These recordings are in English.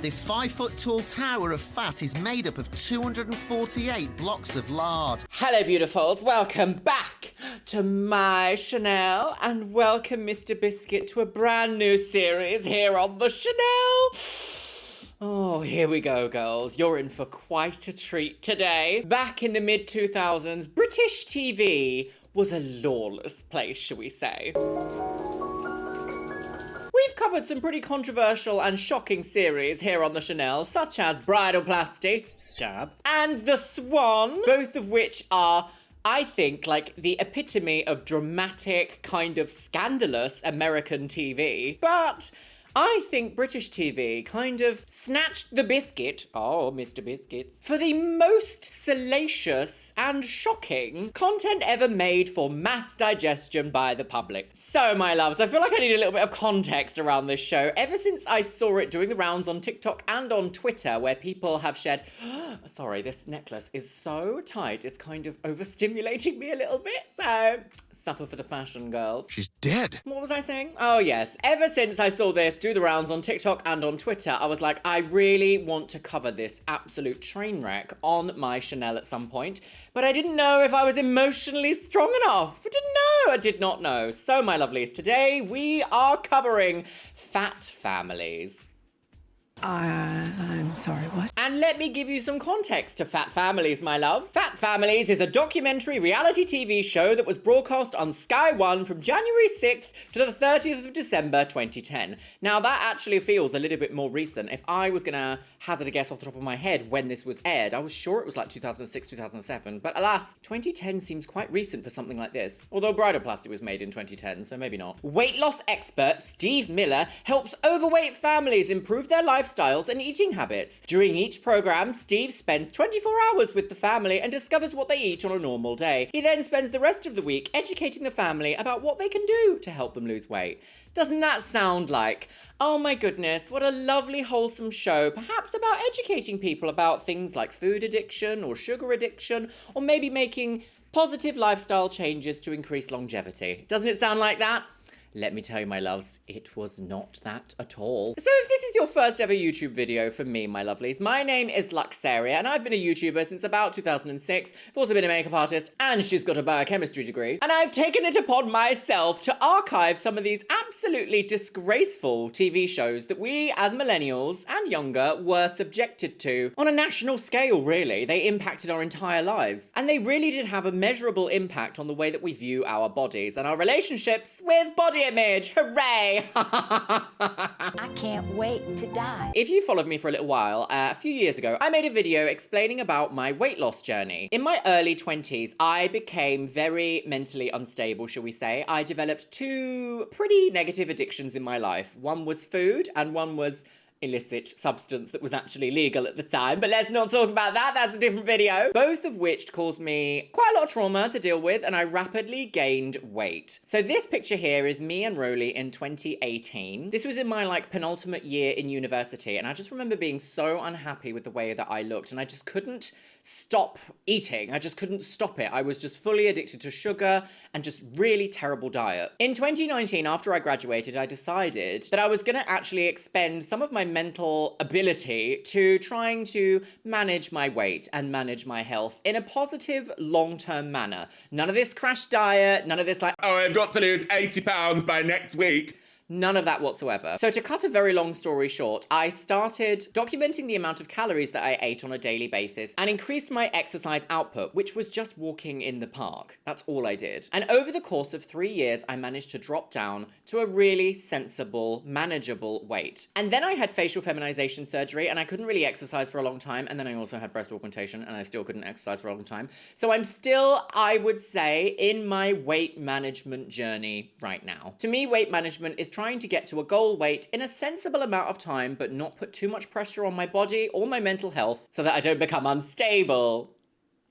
This 5-foot-tall tower of fat is made up of 248 blocks of lard. Hello, beautifuls. Welcome back to my Chanel, and welcome, Mr. Biscuit, to a brand new series here on the Chanel. Oh, here we go, girls. You're in for quite a treat today. Back in the mid-2000s, British TV was a lawless place, shall we say. We've covered some pretty controversial and shocking series here on the Chanel, such as Bridalplasty, Stab, and The Swan, both of which are, I think, like the epitome of dramatic, kind of scandalous American TV. But I think British TV kind of snatched the biscuit, oh, Mr. Biscuits, for the most salacious and shocking content ever made for mass digestion by the public. So, my loves, I feel like I need a little bit of context around this show. Ever since I saw it doing the rounds on TikTok and on Twitter, where people have shared, sorry, this necklace is so tight, it's kind of overstimulating me a little bit, so suffer for the fashion, girls. She's dead. What was I saying? Oh, yes. Ever since I saw this do the rounds on TikTok and on Twitter, I was like, I really want to cover this absolute train wreck on my Chanel at some point. But I didn't know if I was emotionally strong enough. I did not know. So, my lovelies, today we are covering fat families. I'm sorry, what? And let me give you some context to Fat Families, my love. Fat Families is a documentary reality TV show that was broadcast on Sky One from January 6th to the 30th of December 2010. Now, that actually feels a little bit more recent. If I was gonna hazard a guess off the top of my head when this was aired, I was sure it was like 2006, 2007. But alas, 2010 seems quite recent for something like this. Although Bridalplasty was made in 2010, so maybe not. Weight loss expert Steve Miller helps overweight families improve their lifestyles and eating habits. During each program, Steve spends 24 hours with the family and discovers what they eat on a normal day. He then spends the rest of the week educating the family about what they can do to help them lose weight. Doesn't that sound like, oh my goodness, what a lovely wholesome show, perhaps about educating people about things like food addiction or sugar addiction, or maybe making positive lifestyle changes to increase longevity. Doesn't it sound like that? Let me tell you, my loves, it was not that at all. So if this is your first ever YouTube video from me, my lovelies, my name is Luxeria, and I've been a YouTuber since about 2006. I've also been a makeup artist, and she's got a biochemistry degree. And I've taken it upon myself to archive some of these absolutely disgraceful TV shows that we, as millennials and younger, were subjected to on a national scale, really. They impacted our entire lives. And they really did have a measurable impact on the way that we view our bodies and our relationships with body image. Hooray! I can't wait to die. If you followed me for a little while, a few years ago, I made a video explaining about my weight loss journey. In my early 20s, I became very mentally unstable, shall we say. I developed two pretty negative addictions in my life. One was food, and one was illicit substance that was actually legal at the time, but let's not talk about that, that's a different video. Both of which caused me quite a lot of trauma to deal with, and I rapidly gained weight. So this picture here is me and Roly in 2018. This was in my like penultimate year in university, and I just remember being so unhappy with the way that I looked, and I just couldn't stop eating. I just couldn't stop it. I was just fully addicted to sugar and just really terrible diet. In 2019, after I graduated, I decided that I was gonna actually expend some of my mental ability to trying to manage my weight and manage my health in a positive, long-term manner. None of this crash diet, none of this like, oh, I've got to lose 80 pounds by next week. None of that whatsoever. So to cut a very long story short, I started documenting the amount of calories that I ate on a daily basis and increased my exercise output, which was just walking in the park. That's all I did. And over the course of 3 years, I managed to drop down to a really sensible, manageable weight. And then I had facial feminization surgery, and I couldn't really exercise for a long time. And then I also had breast augmentation, and I still couldn't exercise for a long time. So I'm still, I would say, in my weight management journey right now. To me, weight management is trying to get to a goal weight in a sensible amount of time, but not put too much pressure on my body or my mental health so that I don't become unstable.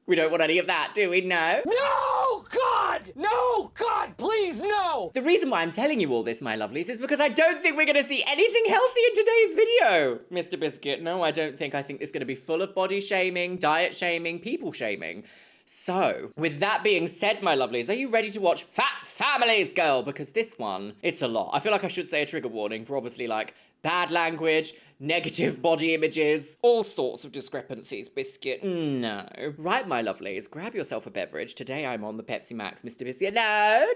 We don't want any of that, do we? No? No, God! No, God, please, no! The reason why I'm telling you all this, my lovelies, is because I don't think we're going to see anything healthy in today's video, Mr. Biscuit. No, I don't think. I think it's going to be full of body shaming, diet shaming, people shaming. So, with that being said, my lovelies, are you ready to watch Fat Families, girl? Because this one, it's a lot. I feel like I should say a trigger warning for obviously, like, bad language, negative body images, all sorts of discrepancies, Biscuit. No. Right, my lovelies, grab yourself a beverage. Today I'm on the Pepsi Max, Mr. Biscuit. No,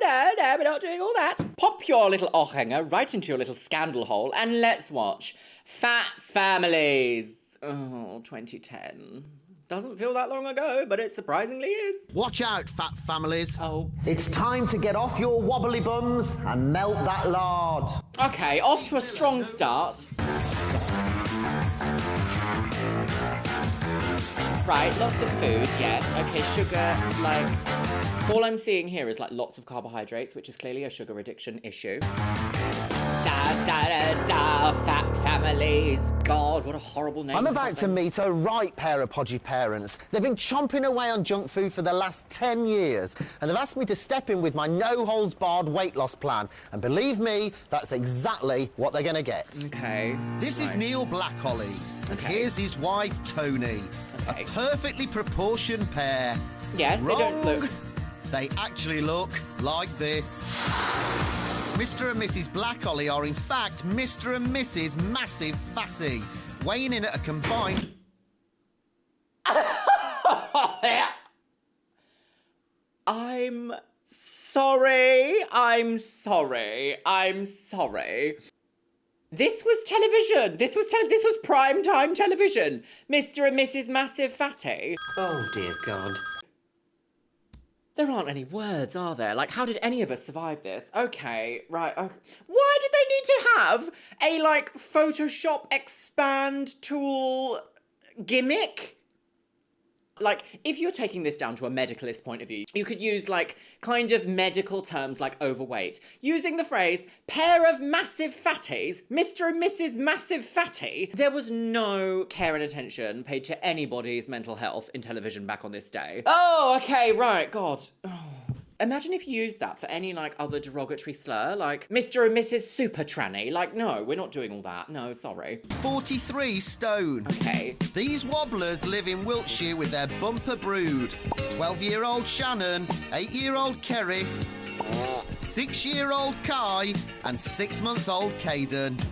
we're not doing all that. Pop your little hanger right into your little scandal hole and let's watch Fats Families. Oh, 2010. Doesn't feel that long ago, but it surprisingly is. Watch out, fat families. Oh. It's time to get off your wobbly bums and melt that lard. Okay, off to a strong start. Right, lots of food, yes. Okay, sugar, like... All I'm seeing here is, like, lots of carbohydrates, which is clearly a sugar addiction issue. Fat families. God, what a horrible name. I'm about to meet a right pair of podgy parents. They've been chomping away on junk food for the last 10 years, and they've asked me to step in with my no-holds-barred weight loss plan. And believe me, that's exactly what they're going to get. Okay. This is Neil Blackholly, and here's his wife, Tony. Okay. A perfectly proportioned pair. Yes, Wrong. they don't look... They actually look like this. Mr. and Mrs. Blackholly are in fact Mr. and Mrs. Massive Fatty, weighing in at a combined... I'm sorry. This was television. This was primetime television. Mr. and Mrs. Massive Fatty. Oh, dear God. There aren't any words, are there? Like, how did any of us survive this? Okay, right. Why did they need to have a, like, Photoshop expand tool gimmick? Like, if you're taking this down to a medicalist point of view, you could use, like, kind of medical terms like overweight. Using the phrase, pair of massive fatties, Mr. and Mrs. Massive Fatty, there was no care and attention paid to anybody's mental health in television back on this day. Oh, okay, right, God. Oh. Imagine if you used that for any, like, other derogatory slur, like Mr. and Mrs. Super Tranny. Like, no, we're not doing all that. No, sorry. 43 stone. Okay. These wobblers live in Wiltshire with their bumper brood. 12-year-old Shannon, 8-year-old Keris, 6-year-old Kai, and 6-month-old Caden.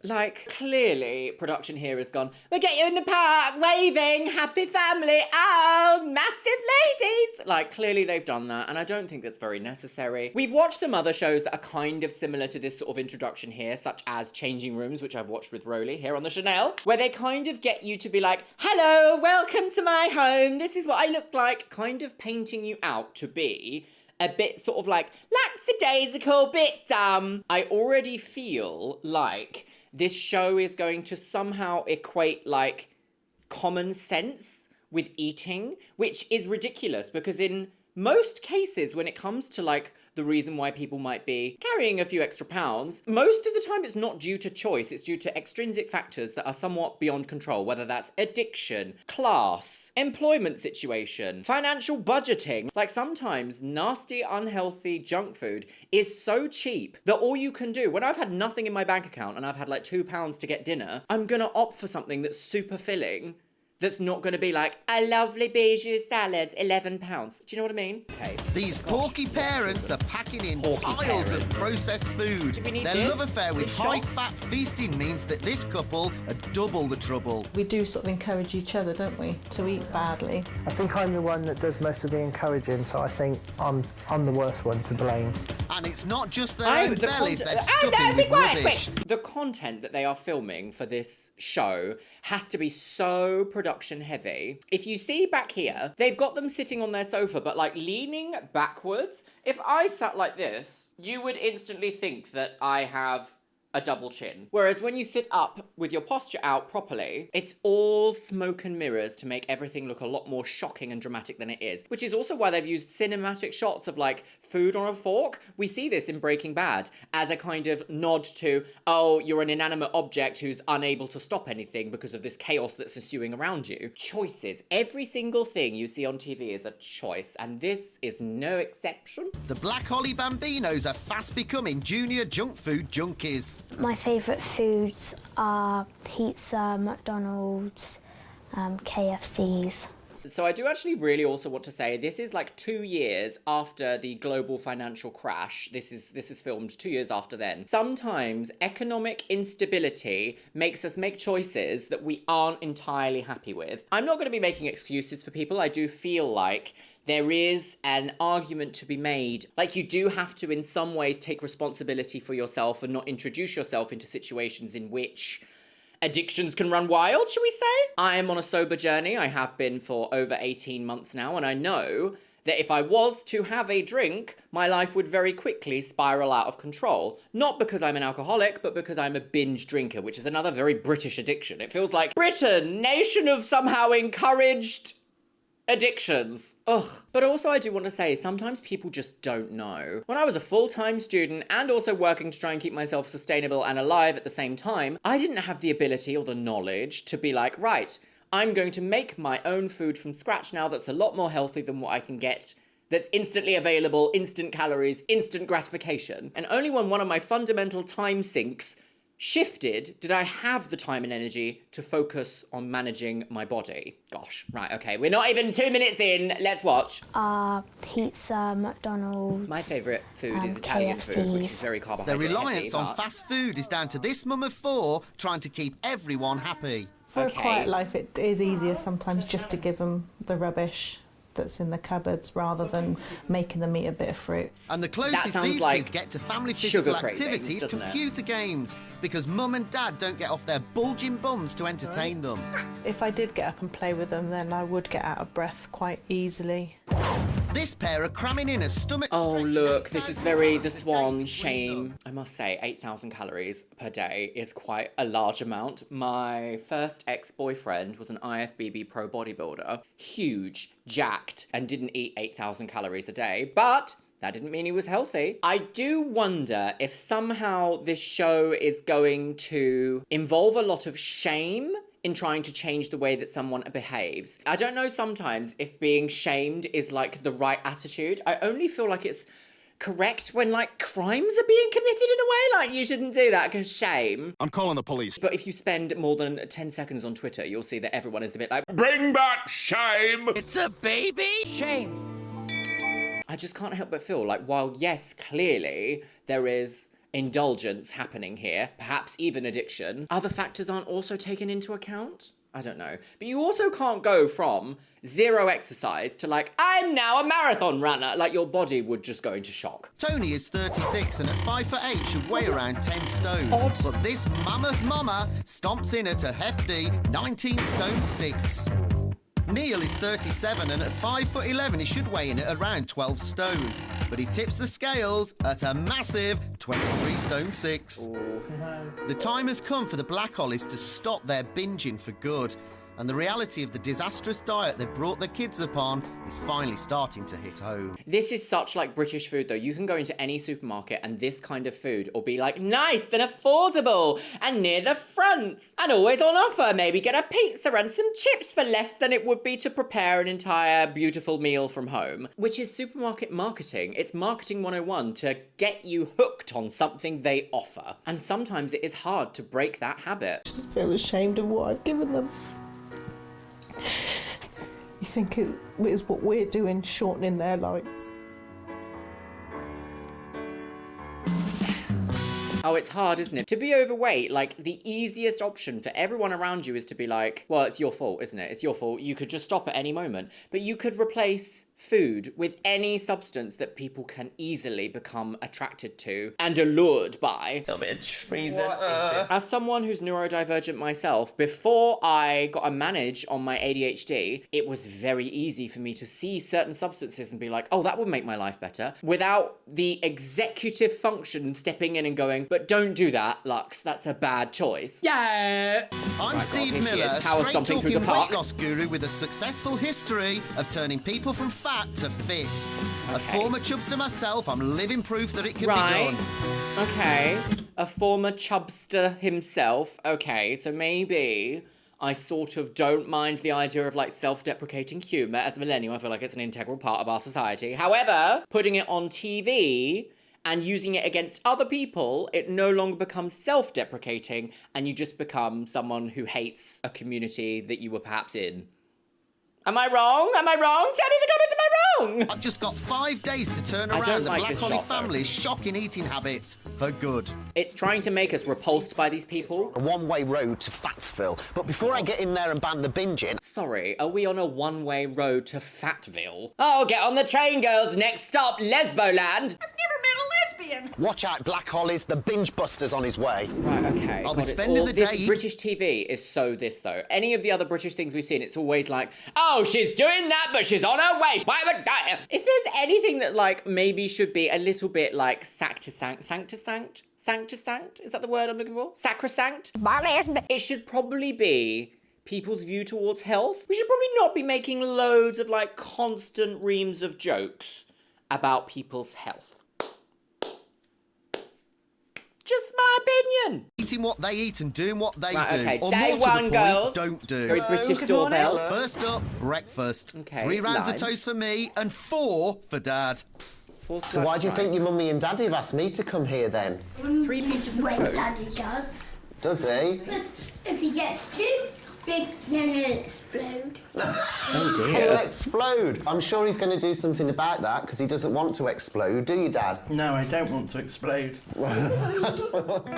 Like, clearly, production here has gone, we'll get you in the park, waving, happy family, oh, massive ladies. Like, clearly they've done that, and I don't think that's very necessary. We've watched some other shows that are kind of similar to this sort of introduction here, such as Changing Rooms, which I've watched with Rolly here on the Chanel, where they kind of get you to be like, hello, welcome to my home, this is what I look like, kind of painting you out to be a bit sort of like, lackadaisical, bit dumb. I already feel like this show is going to somehow equate, like, common sense with eating, which is ridiculous because in most cases, when it comes to, like, the reason why people might be carrying a few extra pounds, most of the time it's not due to choice, it's due to extrinsic factors that are somewhat beyond control, whether that's addiction, class, employment situation, financial budgeting. Like, sometimes nasty, unhealthy junk food is so cheap that all you can do, when I've had nothing in my bank account and I've had like £2 to get dinner, I'm gonna opt for something that's super filling, that's not going to be like, a lovely bijou salad, £11. Do you know what I mean? Okay. These porky parents are packing in piles of processed food. Do we need Their this? love affair with This shot? high-fat feasting means that this couple are double the trouble. We do sort of encourage each other, don't we, to eat badly. I think I'm the one that does most of the encouraging, so I think I'm the worst one to blame. And it's not just their own bellies they're no, stuffing be with quiet, rubbish. quick. The content that they are filming for this show has to be so production heavy. If you see back here, they've got them sitting on their sofa, but like leaning backwards. If I sat like this, you would instantly think that I have a double chin. Whereas when you sit up with your posture out properly, it's all smoke and mirrors to make everything look a lot more shocking and dramatic than it is. Which is also why they've used cinematic shots of like food on a fork. We see this in Breaking Bad as a kind of nod to, oh, you're an inanimate object who's unable to stop anything because of this chaos that's ensuing around you. Choices. Every single thing you see on TV is a choice, and this is no exception. The Black Holly Bambinos are fast becoming junior junk food junkies. My favourite foods are pizza, McDonald's, KFCs. So I do actually really also want to say this is like 2 years after the global financial crash. This is filmed 2 years after then. Sometimes economic instability makes us make choices that we aren't entirely happy with. I'm not going to be making excuses for people. I do feel like there is an argument to be made. Like, you do have to, in some ways, take responsibility for yourself and not introduce yourself into situations in which addictions can run wild, shall we say? I am on a sober journey. I have been for over 18 months now, and I know that if I was to have a drink, my life would very quickly spiral out of control. Not because I'm an alcoholic, but because I'm a binge drinker, which is another very British addiction. It feels like Britain, nation of somehow encouraged addictions. Ugh. But also I do want to say, sometimes people just don't know. When I was a full-time student and also working to try and keep myself sustainable and alive at the same time, I didn't have the ability or the knowledge to be like, right, I'm going to make my own food from scratch now that's a lot more healthy than what I can get, that's instantly available, instant calories, instant gratification. And only when one of my fundamental time sinks shifted did I have the time and energy to focus on managing my body. Gosh, right, okay, we're not even 2 minutes in, let's watch. Pizza, McDonald's. My favourite food is Italian food, which is very carbohydrate Their reliance heavy, on fast food is down to this mum of 4 trying to keep everyone happy. For Okay. a quiet life, it is easier sometimes just to give them the rubbish that's in the cupboards rather than making them eat a bit of fruit. And the closest sounds these like kids get to family sugar physical cravings, activity is doesn't it? computer games, because mum and dad don't get off their bulging bums to entertain them. If I did get up and play with them, then I would get out of breath quite easily. This pair are cramming in a stomach... Oh, look, this is very the swan shame. I must say, 8,000 calories per day is quite a large amount. My first ex-boyfriend was an IFBB pro bodybuilder. Huge, jacked, and didn't eat 8,000 calories a day, but that didn't mean he was healthy. I do wonder if somehow this show is going to involve a lot of shame in trying to change the way that someone behaves. I don't know sometimes if being shamed is like the right attitude. I only feel like it's correct when like crimes are being committed in a way, like you shouldn't do that because shame. I'm calling the police. But if you spend more than 10 seconds on Twitter, you'll see that everyone is a bit like, Bring back shame! It's a baby. Shame. I just can't help but feel like, while yes, clearly there is indulgence happening here, perhaps even addiction, other factors aren't also taken into account? I don't know. But you also can't go from 0 exercise to like, I'm now a marathon runner. Like, your body would just go into shock. Tony is 36 and at 5'8" should weigh around 10 stone. Odd. But this mammoth mama stomps in at a hefty 19 stone 6. Neil is 37 and at 5'11" he should weigh in at around 12 stone. But he tips the scales at a massive 23 stone 6. Ooh. The time has come for the Black Hollies to stop their binging for good. And the reality of the disastrous diet they brought their kids upon is finally starting to hit home. This is such like British food though. You can go into any supermarket and this kind of food will be like nice and affordable and near the front and always on offer. Maybe get a pizza and some chips for less than it would be to prepare an entire beautiful meal from home, which is supermarket marketing. It's marketing 101 to get you hooked on something they offer. And sometimes it is hard to break that habit. I just feel ashamed of what I've given them. You think it is what we're doing, shortening their lives. Oh, it's hard, isn't it? To be overweight, like, the easiest option for everyone around you is to be like, well, it's your fault, isn't it? It's your fault. You could just stop at any moment. But you could replace food with any substance that people can easily become attracted to and allured by. A little bit of freezing. As someone who's neurodivergent myself, before I got a manage on my ADHD, it was very easy for me to see certain substances and be like, oh, that would make my life better, without the executive function stepping in and going, but don't do that, Lux, that's a bad choice. Yeah! I'm My Steve God, here she Miller, is, power a stomping through the straight-talking park. weight loss guru with a successful history of turning people from fat to fit. A Okay. former chubster myself, I'm living proof that it can Right. be done. Okay. A former chubster himself. Okay, so maybe I sort of don't mind the idea of like self-deprecating humour. As a millennial, I feel like it's an integral part of our society. However, putting it on TV and using it against other people, it no longer becomes self-deprecating and you just become someone who hates a community that you were perhaps in. Am I wrong? Am I wrong? Tell me in the comments, am I wrong? I've just got 5 days to turn I don't around the like Black this Holly shot, though. family's shocking eating habits for good. It's trying to make us repulsed by these people. A one-way road to Fatsville. But before I get in there and ban the binging, Sorry, are we on a one-way road to Fatville? Oh, get on the train, girls. Next stop, Lesboland. watch out, Black Holly's, the binge buster's on his way. Right, okay. I'll be God, it's spending all- the this day- British TV is so this, though. Any of the other British things we've seen, it's always like, oh, she's doing that, but she's on her way. Why would I? If there's anything that, like, maybe should be a little bit, like, sanctisanct? Is that the word I'm looking for? Sacrosanct? It should probably be people's view towards health. We should probably not be making loads of, like, constant reams of jokes about people's health. Just my opinion. Eating what they eat and doing what they Right, do. okay, Or day more to one, the point, girls. don't do. Very British good morning. doorbell. First up, breakfast. Okay, 3 rounds lime. of toast for me and 4 for Dad. So why do you think your mummy and daddy have asked me to come here then? 3 pieces of When toast? Daddy does. Does he? Because if he gets too big, then he'll explode. Oh He'll dear. explode. I'm sure he's going to do something about that because he doesn't want to explode, do you, Dad? No, I don't want to explode.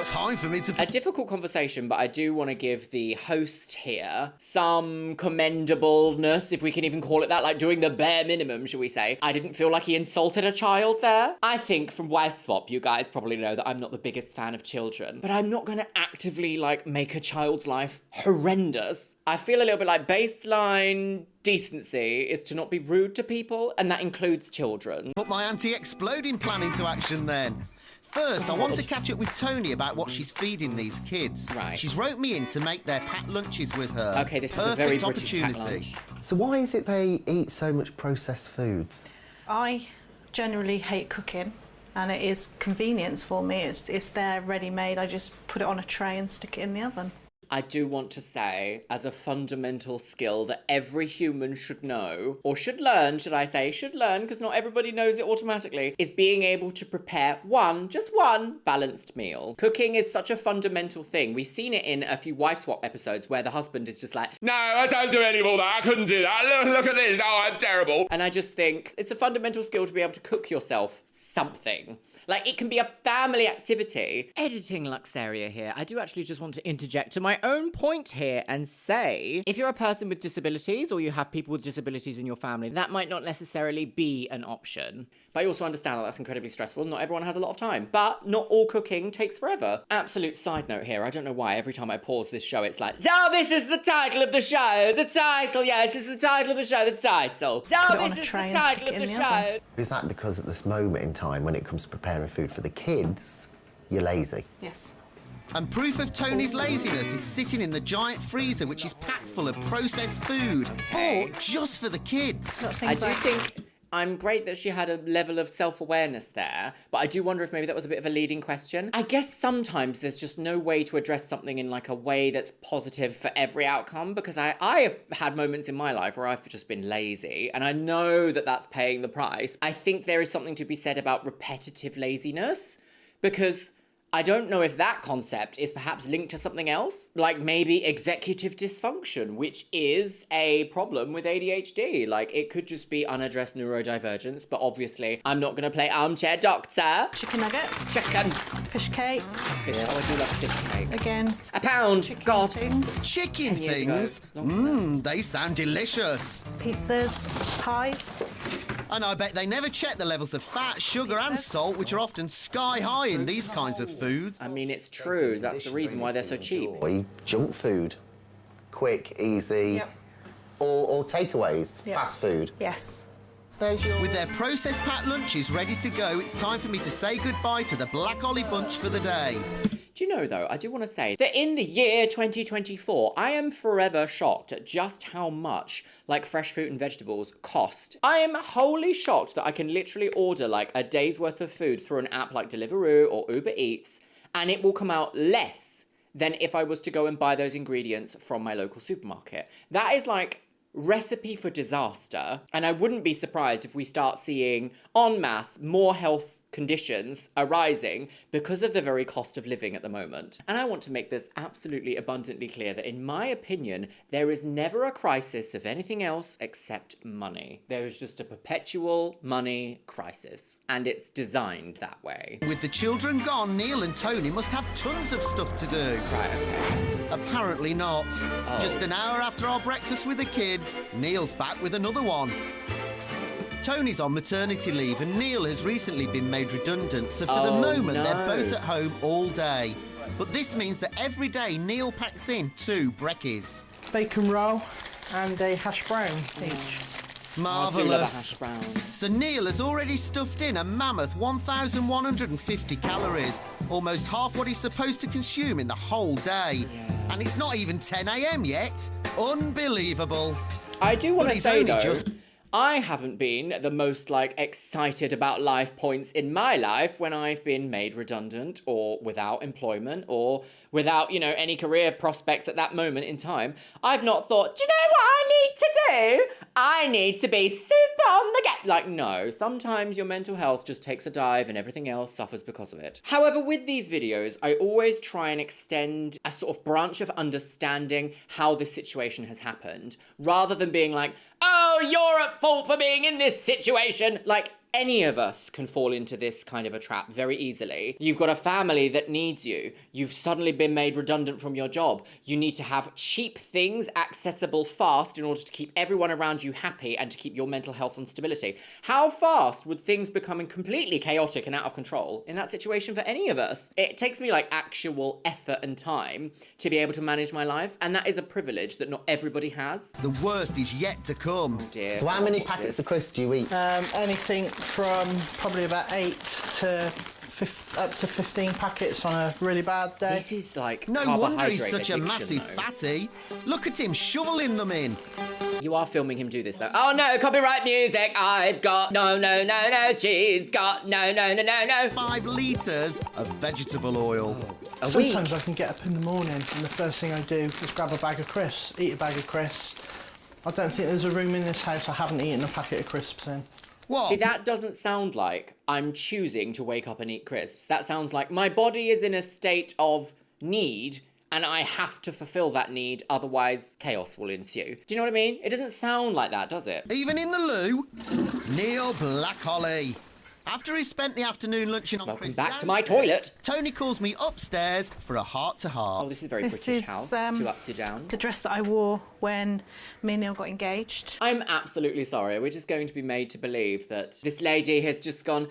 Time for me to... A difficult conversation, but I do want to give the host here some commendableness, if we can even call it that, like doing the bare minimum, shall we say. I didn't feel like he insulted a child there. I think from Wife Swap, you guys probably know that I'm not the biggest fan of children, but I'm not going to actively, like, make a child's life horrendous. I feel a little bit like baseline decency is to not be rude to people, and that includes children. Put my anti-exploding plan into action then. First, I want to catch up with Tony about what she's feeding these kids. Right. She's wrote me in to make their packed lunches with her. Okay, this is a very Perfect British packed opportunity. lunch. So why is it they eat so much processed foods? I generally hate cooking, and it is convenience for me. It's there ready-made. I just put it on a tray and stick it in the oven. I do want to say, as a fundamental skill that every human should know, or should learn, should I say, should learn, because not everybody knows it automatically, is being able to prepare just one balanced meal. Cooking is such a fundamental thing. We've seen it in a few Wife Swap episodes where the husband is just like, No, I don't do any of all that. I couldn't do that. Look at this. Oh, I'm terrible. and I just think it's a fundamental skill to be able to cook yourself something. Like, it can be a family activity. Editing Luxeria here. I do actually just want to interject to my own point here and say, if you're a person with disabilities or you have people with disabilities in your family, that might not necessarily be an option. But I also understand that that's incredibly stressful. Not everyone has a lot of time. But not all cooking takes forever. Absolute side note here. I don't know why every time I pause this show, it's like, so this is the title of the show. The title, yes, this is the title of the show. The title. So Put it on this a is tray the and title stick of it the in the oven. show. Is that because at this moment in time, when it comes to preparing food for the kids, you're lazy? Yes. And proof of Tony's laziness is sitting in the giant freezer, which is packed full of processed food, bought just for the kids. Got I things do like think I'm great that she had a level of self-awareness there, but I do wonder if maybe that was a bit of a leading question. I guess sometimes there's just no way to address something in like a way that's positive for every outcome, because I have had moments in my life where I've just been lazy, and I know that that's paying the price. I think there is something to be said about repetitive laziness, because I don't know if that concept is perhaps linked to something else, like maybe executive dysfunction, which is a problem with ADHD. Like, it could just be unaddressed neurodivergence, but obviously I'm not going to play armchair doctor. chicken nuggets, Chicken. fish cakes, Fish. Oh, I do love fish cake. again, A pound. chicken God. things, Chicken 10 years ago. things? Long They sound delicious. pizzas, pies. And I bet they never check the levels of fat, sugar and salt, which are often sky high in these kinds of foods. I mean, it's true. That's the reason why they're so cheap. Enjoy junk food. Quick, easy, Yep. or takeaways, Yep. fast food. Yes. There's your... With their processed packed lunches ready to go, it's time for me to say goodbye to the Black Holly bunch for the day. Do you know, though, I do want to say that in the year 2024, I am forever shocked at just how much, like, fresh fruit and vegetables cost. I am wholly shocked that I can literally order, like, a day's worth of food through an app like Deliveroo or Uber Eats, and it will come out less than if I was to go and buy those ingredients from my local supermarket. That is, like, recipe for disaster, and I wouldn't be surprised if we start seeing en masse more health conditions arising because of the very cost of living at the moment. And I want to make this absolutely abundantly clear that in my opinion, there is never a crisis of anything else except money. There is just a perpetual money crisis, and it's designed that way. With the children gone, Neil and Tony must have tons of stuff to do. Right, okay. Apparently not. Just an hour after our breakfast with the kids, Neil's back with another one. Tony's on maternity leave and Neil has recently been made redundant, so for the moment they're both at home all day. But this means that every day Neil packs in 2 brekkies. Bacon roll and a hash brown each. Marvellous. I do love a hash brown. So Neil has already stuffed in a mammoth 1,150 calories, almost half what he's supposed to consume in the whole day. And it's not even 10 a.m. yet. Unbelievable. I do want to say, though, just... I haven't been the most, like, excited about life points in my life when I've been made redundant or without employment or without, you know, any career prospects at that moment in time. I've not thought, do you know what I need to do? I need to be super on the get. Like, no, sometimes your mental health just takes a dive and everything else suffers because of it. However, with these videos, I always try and extend a sort of branch of understanding how this situation has happened, rather than being like, oh, you're at fault for being in this situation. Like, any of us can fall into this kind of a trap very easily. You've got a family that needs you. You've suddenly been made redundant from your job. You need to have cheap things accessible fast in order to keep everyone around you happy and to keep your mental health and stability. How fast would things become completely chaotic and out of control in that situation for any of us? It takes me like actual effort and time to be able to manage my life, and that is a privilege that not everybody has. The worst is yet to come. Oh dear. So how many packets of crisps do you eat? Anything from probably about 8 to up to 15 packets on a really bad day. This is like no wonder he's such a addiction, massive though. fatty. Look at him shoveling them in. You are filming him do this though. Oh no, copyright music. I've got no. She's got no. 5 litres of vegetable oil. A Sometimes week? I can get up in the morning and the first thing I do is grab a bag of crisps, eat a bag of crisps. I don't think there's a room in this house I haven't eaten a packet of crisps in. What? See, that doesn't sound like I'm choosing to wake up and eat crisps. That sounds like my body is in a state of need and I have to fulfill that need, otherwise chaos will ensue. Do you know what I mean? It doesn't sound like that, does it? Even in the loo, Neil Blackholly. After he spent the afternoon lunching on Welcome Chris back to my downstairs, toilet. Tony calls me upstairs for a heart-to-heart. Oh, this is very This British is, house. 2 up, 2 down. The dress that I wore when me and Neil got engaged. I'm absolutely sorry. We're just going to be made to believe that this lady has just gone,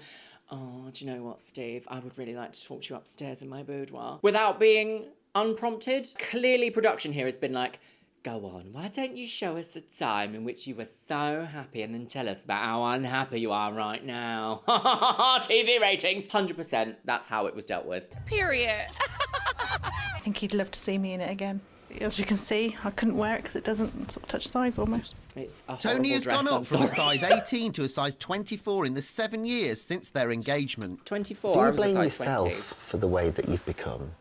oh, do you know what, Steve? I would really like to talk to you upstairs in my boudoir. Without being unprompted. Clearly production here has been like, go on, why don't you show us a time in which you were so happy and then tell us about how unhappy you are right now. TV ratings. 100%, that's how it was dealt with. Period. I think he'd love to see me in it again. As you can see, I couldn't wear it because it doesn't sort of touch sides almost. It's a Tony has dress, gone I'm up from a sorry. size 18 to a size 24 in the 7 years since their engagement. 24, Do I you was a blame size yourself 20. for the way that you've become?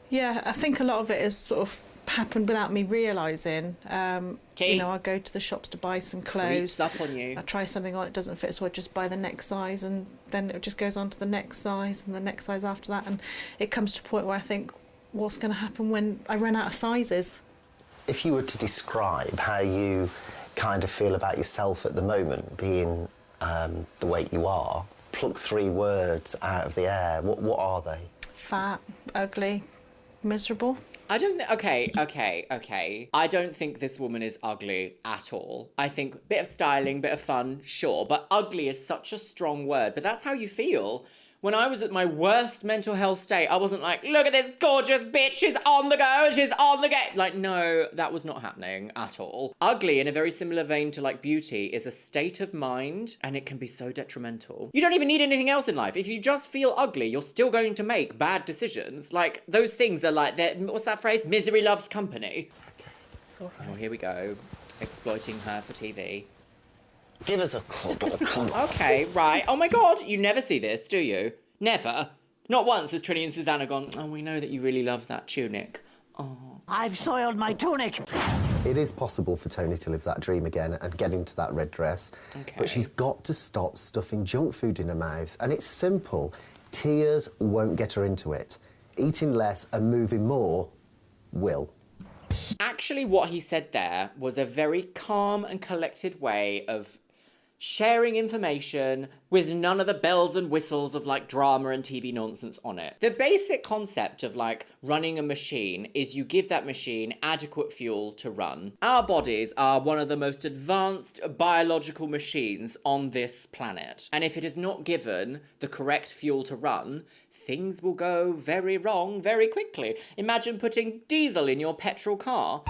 Yeah, I think a lot of it has sort of happened without me realising. You know, I go to the shops to buy some clothes. Creeps up on you. I try something on, it doesn't fit, so I just buy the next size, and then it just goes on to the next size and the next size after that, and it comes to a point where I think, what's going to happen when I run out of sizes? If you were to describe how you kind of feel about yourself at the moment, being the weight you are, pluck 3 words out of the air, what are they? Fat, ugly, miserable. I don't think, okay. I don't think this woman is ugly at all. I think bit of styling, bit of fun, sure, but ugly is such a strong word, but that's how you feel. When I was at my worst mental health state, I wasn't like, look at this gorgeous bitch, she's on the go and she's on the game. Like, no, that was not happening at all. Ugly, in a very similar vein to like beauty, is a state of mind and it can be so detrimental. You don't even need anything else in life. If you just feel ugly, you're still going to make bad decisions. Like, those things are like, what's that phrase? Misery loves company. Sorry. Oh, here we go. Exploiting her for TV. Give us a cuddle, come on. Okay, right. Oh my God, you never see this, do you? Never. Not once has Trinny and Susanna gone, oh, we know that you really love that tunic. Oh. I've soiled my tunic. It is possible for Tony to live that dream again and get into that red dress. Okay. But she's got to stop stuffing junk food in her mouth. And it's simple. Tears won't get her into it. Eating less and moving more will. Actually, what he said there was a very calm and collected way of sharing information with none of the bells and whistles of like drama and TV nonsense on it. The basic concept of like running a machine is you give that machine adequate fuel to run. Our bodies are one of the most advanced biological machines on this planet. And if it is not given the correct fuel to run, things will go very wrong very quickly. Imagine putting diesel in your petrol car.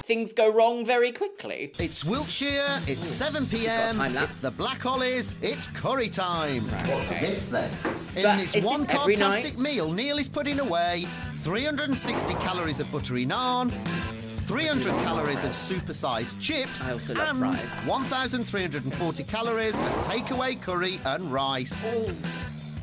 Things go wrong very quickly. It's Wiltshire, it's 7 p.m, it's the Black Ollies, it's curry time. Right, What's this then? In But this is one this every fantastic night? meal, Neil is putting away 360 calories of buttery naan, 300 calories of supersized chips, I also love and fries. 1,340 calories of takeaway curry and rice.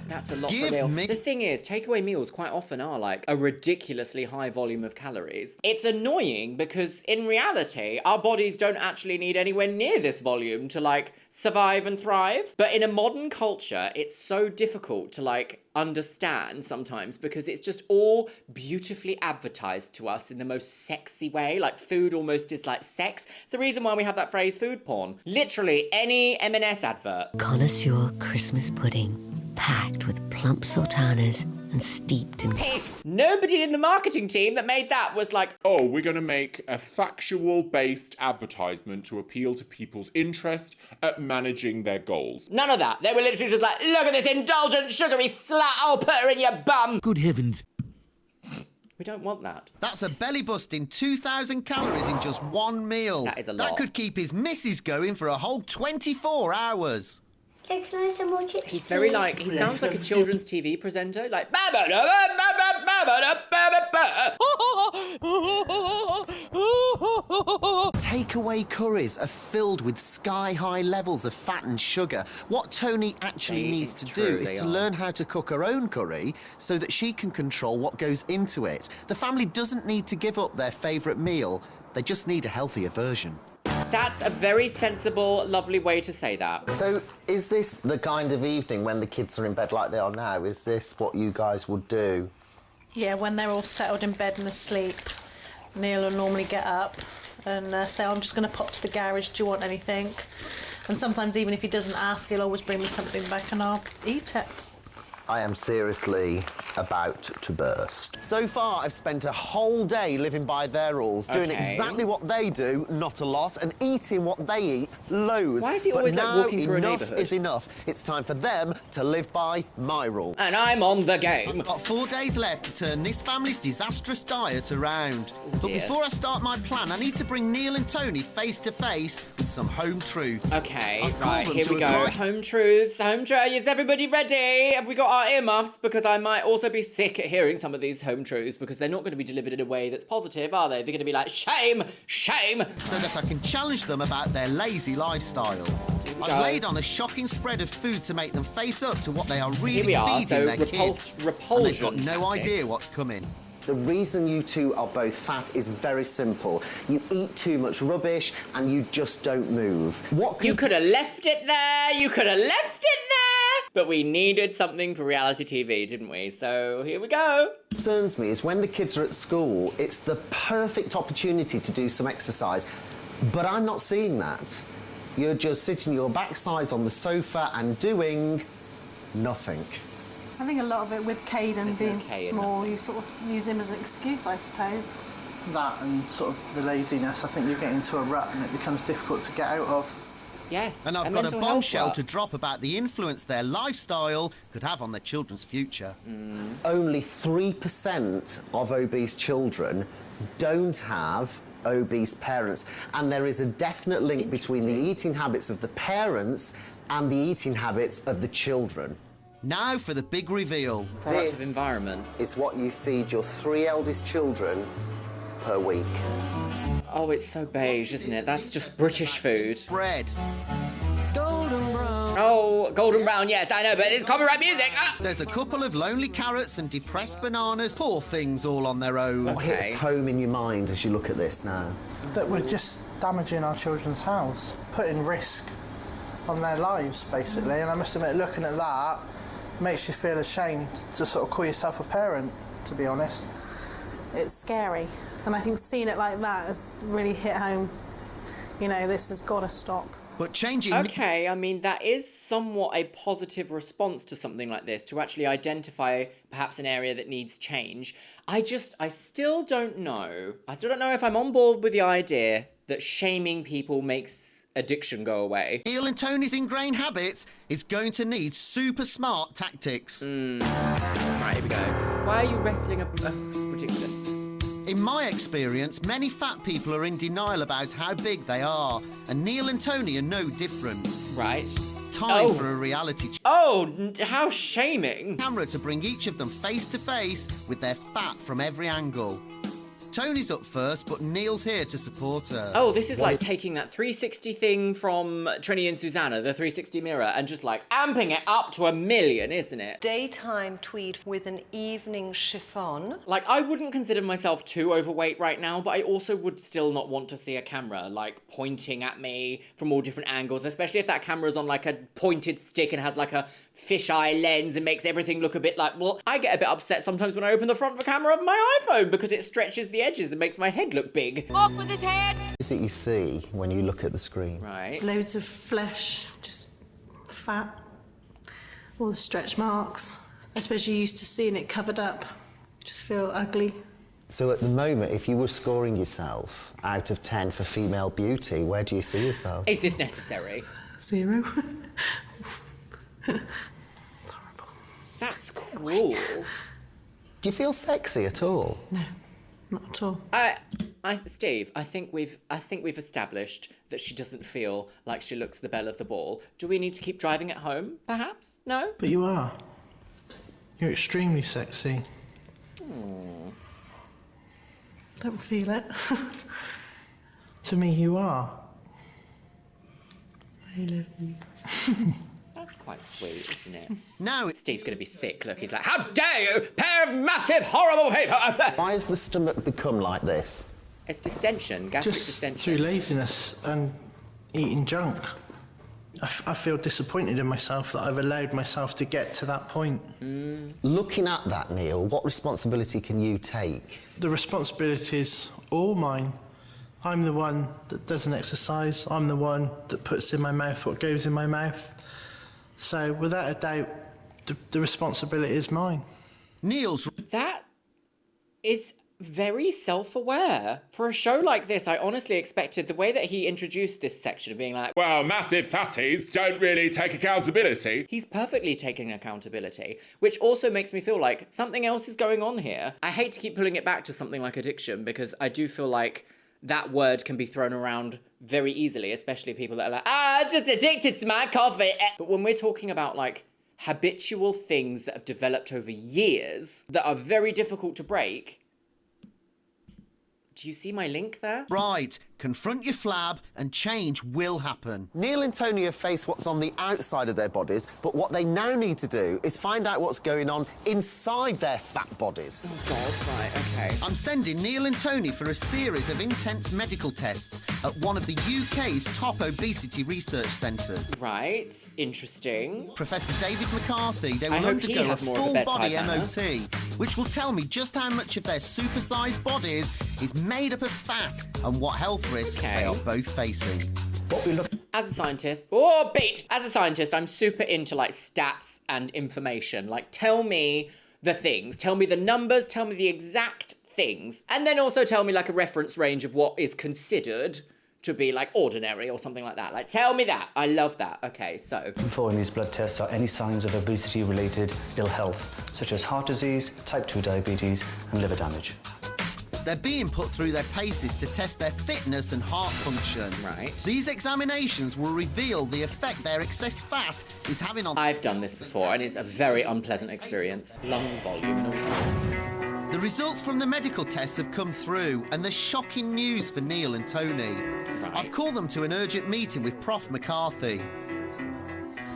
That's a lot Give for a meal. me- The thing is, takeaway meals quite often are like a ridiculously high volume of calories. It's annoying because in reality, our bodies don't actually need anywhere near this volume to like survive and thrive. But in a modern culture, it's so difficult to like understand sometimes because it's just all beautifully advertised to us in the most sexy way. Like food almost is like sex. It's the reason why we have that phrase food porn. Literally any M&S advert. Connoisseur Christmas pudding, packed with plump sultanas and steeped in... Piss! Nobody in the marketing team that made that was like, Oh, we're going to make a factual-based advertisement to appeal to people's interest at managing their goals. none of that. They were literally just like, look at this indulgent sugary slut, I'll put her in your bum. Good heavens. We don't want that. That's a belly-busting 2,000 calories in just one meal. That is a That lot. could keep his missus going for a whole 24 hours. So can I have some more chips? He's very please? like, he sounds like a children's TV presenter, like, Takeaway curries are filled with sky-high levels of fat and sugar. What Tony actually needs to do is to learn how to cook her own curry so that she can control what goes into it. The family doesn't need to give up their favourite meal. They just need a healthier version. That's a very sensible, lovely way to say that. So, is this the kind of evening when the kids are in bed like they are now? Is this what you guys would do? Yeah, when they're all settled in bed and asleep, Neil will normally get up and say, I'm just going to pop to the garage, do you want anything? And sometimes even if he doesn't ask, he'll always bring me something back and I'll eat it. I am seriously about to burst. So far, I've spent a whole day living by their rules, doing Okay. exactly what they do, not a lot, and eating what they eat, loads. Why is he But always, like, now walking through a enough neighbourhood? is enough. It's time for them to live by my rules. And I'm on the game. I've got 4 days left to turn this family's disastrous diet around. But dear. before I start my plan, I need to bring Neil and Tony face to face with some home truths. Okay, I've called right, them here to we a go. gri- Home truths, home truths. Is everybody ready? Have we got our earmuffs? Because I might also be sick at hearing some of these home truths because they're not going to be delivered in a way that's positive, are they? They're going to be like, shame, shame. So that I can challenge them about their lazy lifestyle. I've laid on a shocking spread of food to make them face up to what they are really Here we are, feeding so their kids. And they've repulsion got no tactics. idea what's coming. The reason you two are both fat is very simple. You eat too much rubbish and you just don't move. You could have left it there. You could have left it there. But we needed something for reality TV, didn't we? So here we go. Concerns me is when the kids are at school, it's the perfect opportunity to do some exercise. But I'm not seeing that. You're just sitting your backsides on the sofa and doing nothing. I think a lot of it with Caden being Caden, small, you sort of use him as an excuse, I suppose. That and sort of the laziness, I think you get into a rut and it becomes difficult to get out of. Yes. And I've got a bombshell to drop about the influence their lifestyle could have on their children's future. Only 3% of obese children don't have obese parents, and there is a definite link between the eating habits of the parents and the eating habits of the children. Now for the big reveal. Product of environment. Is what you feed your 3 eldest children per week. Oh, it's so beige, isn't it? That's just British food. Bread. Oh, golden brown, yes, I know, but it's copyright music. Ah! There's a couple of lonely carrots and depressed bananas, poor things all on their own. What hits home in your mind as you look at this now? That we're just damaging our children's health, putting risk on their lives, basically. And I must admit, looking at that makes you feel ashamed to sort of call yourself a parent, to be honest. It's scary, and I think seeing it like that has really hit home. You know, this has got to stop. But changing... Okay, I mean, that is somewhat a positive response to something like this, to actually identify perhaps an area that needs change. I still don't know. I still don't know if I'm on board with the idea that shaming people makes addiction go away. Neil and Tony's ingrained habits is going to need super smart tactics. Right, here we go. Why are you wrestling ridiculous? In my experience, many fat people are in denial about how big they are, and Neil and Tony are no different. Right. Time for a reality check. Oh, how shaming. Camera to bring each of them face to face with their fat from every angle. Tony's up first, but Neil's here to support her. Oh, this is like taking that 360 thing from Trini and Susanna, the 360 mirror, and just like amping it up to 1,000,000, isn't it? Daytime tweed with an evening chiffon. Like, I wouldn't consider myself too overweight right now, but I also would still not want to see a camera, like, pointing at me from all different angles, especially if that camera's on, like, a pointed stick and has, like, a fisheye lens and makes everything look a bit like... Well, I get a bit upset sometimes when I open the front camera of my iPhone because it stretches the edges and makes my head look big. Off with his head! What is it you see when you look at the screen? Right. Loads of flesh, just fat, all the stretch marks. I suppose you're used to seeing it covered up. Just feel ugly. So at the moment, if you were scoring yourself out of 10 for female beauty, where do you see yourself? Is this necessary? 0. It's horrible. That's cruel. Do you feel sexy at all? No, not at all. Steve, I think we've established that she doesn't feel like she looks the belle of the ball. Do we need to keep driving it home, perhaps? No? But you are. You're extremely sexy. Don't feel it. To me, you are. I love you. That's quite sweet, isn't it? Now Steve's going to be sick. Look, he's like, how dare you, pair of massive, horrible people! Why has the stomach become like this? It's distension, gastric Just distension. through laziness and eating junk. I feel disappointed in myself that I've allowed myself to get to that point. Looking at that, Neil, what responsibility can you take? The responsibility is all mine. I'm the one that doesn't exercise. I'm the one that puts in my mouth what goes in my mouth. So, without a doubt, the responsibility is mine. Neil's... That is very self-aware. For a show like this, I honestly expected the way that he introduced this section of being like, well, massive fatties don't really take accountability. He's perfectly taking accountability, which also makes me feel like something else is going on here. I hate to keep pulling it back to something like addiction because I do feel like that word can be thrown around very easily, especially people that are like, I'm just addicted to my coffee. But when we're talking about like habitual things that have developed over years that are very difficult to break, do you see my link there? Right. Confront your flab and change will happen. Neil and Tony have faced what's on the outside of their bodies, but what they now need to do is find out what's going on inside their fat bodies. Oh, God, right, okay. I'm sending Neil and Tony for a series of intense medical tests at one of the UK's top obesity research centres. Right, interesting. Professor David McCarthy, they will hope he undergo a has more of a full-body bedside manner. MOT, which will tell me just how much of their supersized bodies is made up of fat and what health risks they are both facing. As a scientist, as a scientist, I'm super into like stats and information. Like, tell me the things, tell me the numbers, tell me the exact things, and then also tell me like a reference range of what is considered to be like ordinary or something like that. Like, tell me that. I love that. Okay, so. Before in these blood tests are any signs of obesity-related ill health, such as heart disease, type 2 diabetes, and liver damage. They're being put through their paces to test their fitness and heart function. Right. These examinations will reveal the effect their excess fat is having on... I've done this before, and it's a very unpleasant experience. Lung volume and all sorts. The results from the medical tests have come through, and there's shocking news for Neil and Tony. Right. I've called them to an urgent meeting with Prof. McCarthy.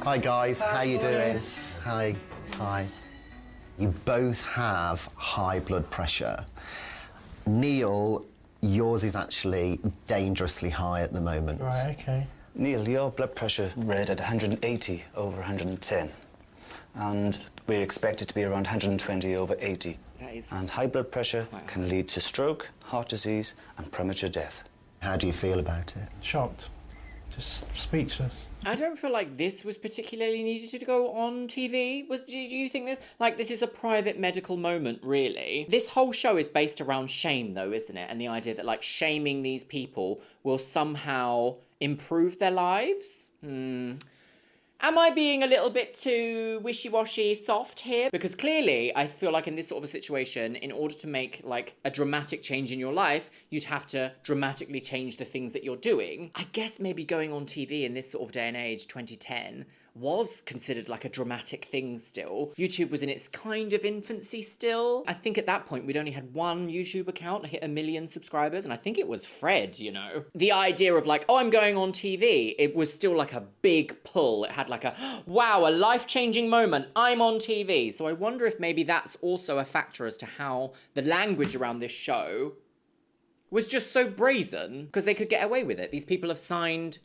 Hi guys, how you doing? Hi. You both have high blood pressure. Neil, yours is actually dangerously high at the moment. Right, okay. Neil, your blood pressure read at 180 over 110. And we expect it to be around 120 over 80. And high blood pressure can lead to stroke, heart disease, and premature death. How do you feel about it? Shocked. Just speechless. I don't feel like this was particularly needed to go on TV. Do you think this is a private medical moment, really? This whole show is based around shame, though, isn't it? And the idea that, like, shaming these people will somehow improve their lives? Am I being a little bit too wishy-washy soft here? Because clearly, I feel like in this sort of a situation, in order to make, like, a dramatic change in your life, you'd have to dramatically change the things that you're doing. I guess maybe going on TV in this sort of day and age, 2010, was considered like a dramatic thing still. YouTube was in its kind of infancy still. I think at that point we'd only had one YouTube account hit 1 million subscribers, and I think it was Fred, you know. The idea of like, oh, I'm going on TV, it was still like a big pull. It had like a, wow, a life-changing moment, I'm on TV. So I wonder if maybe that's also a factor as to how the language around this show was just so brazen, because they could get away with it. These people have signed,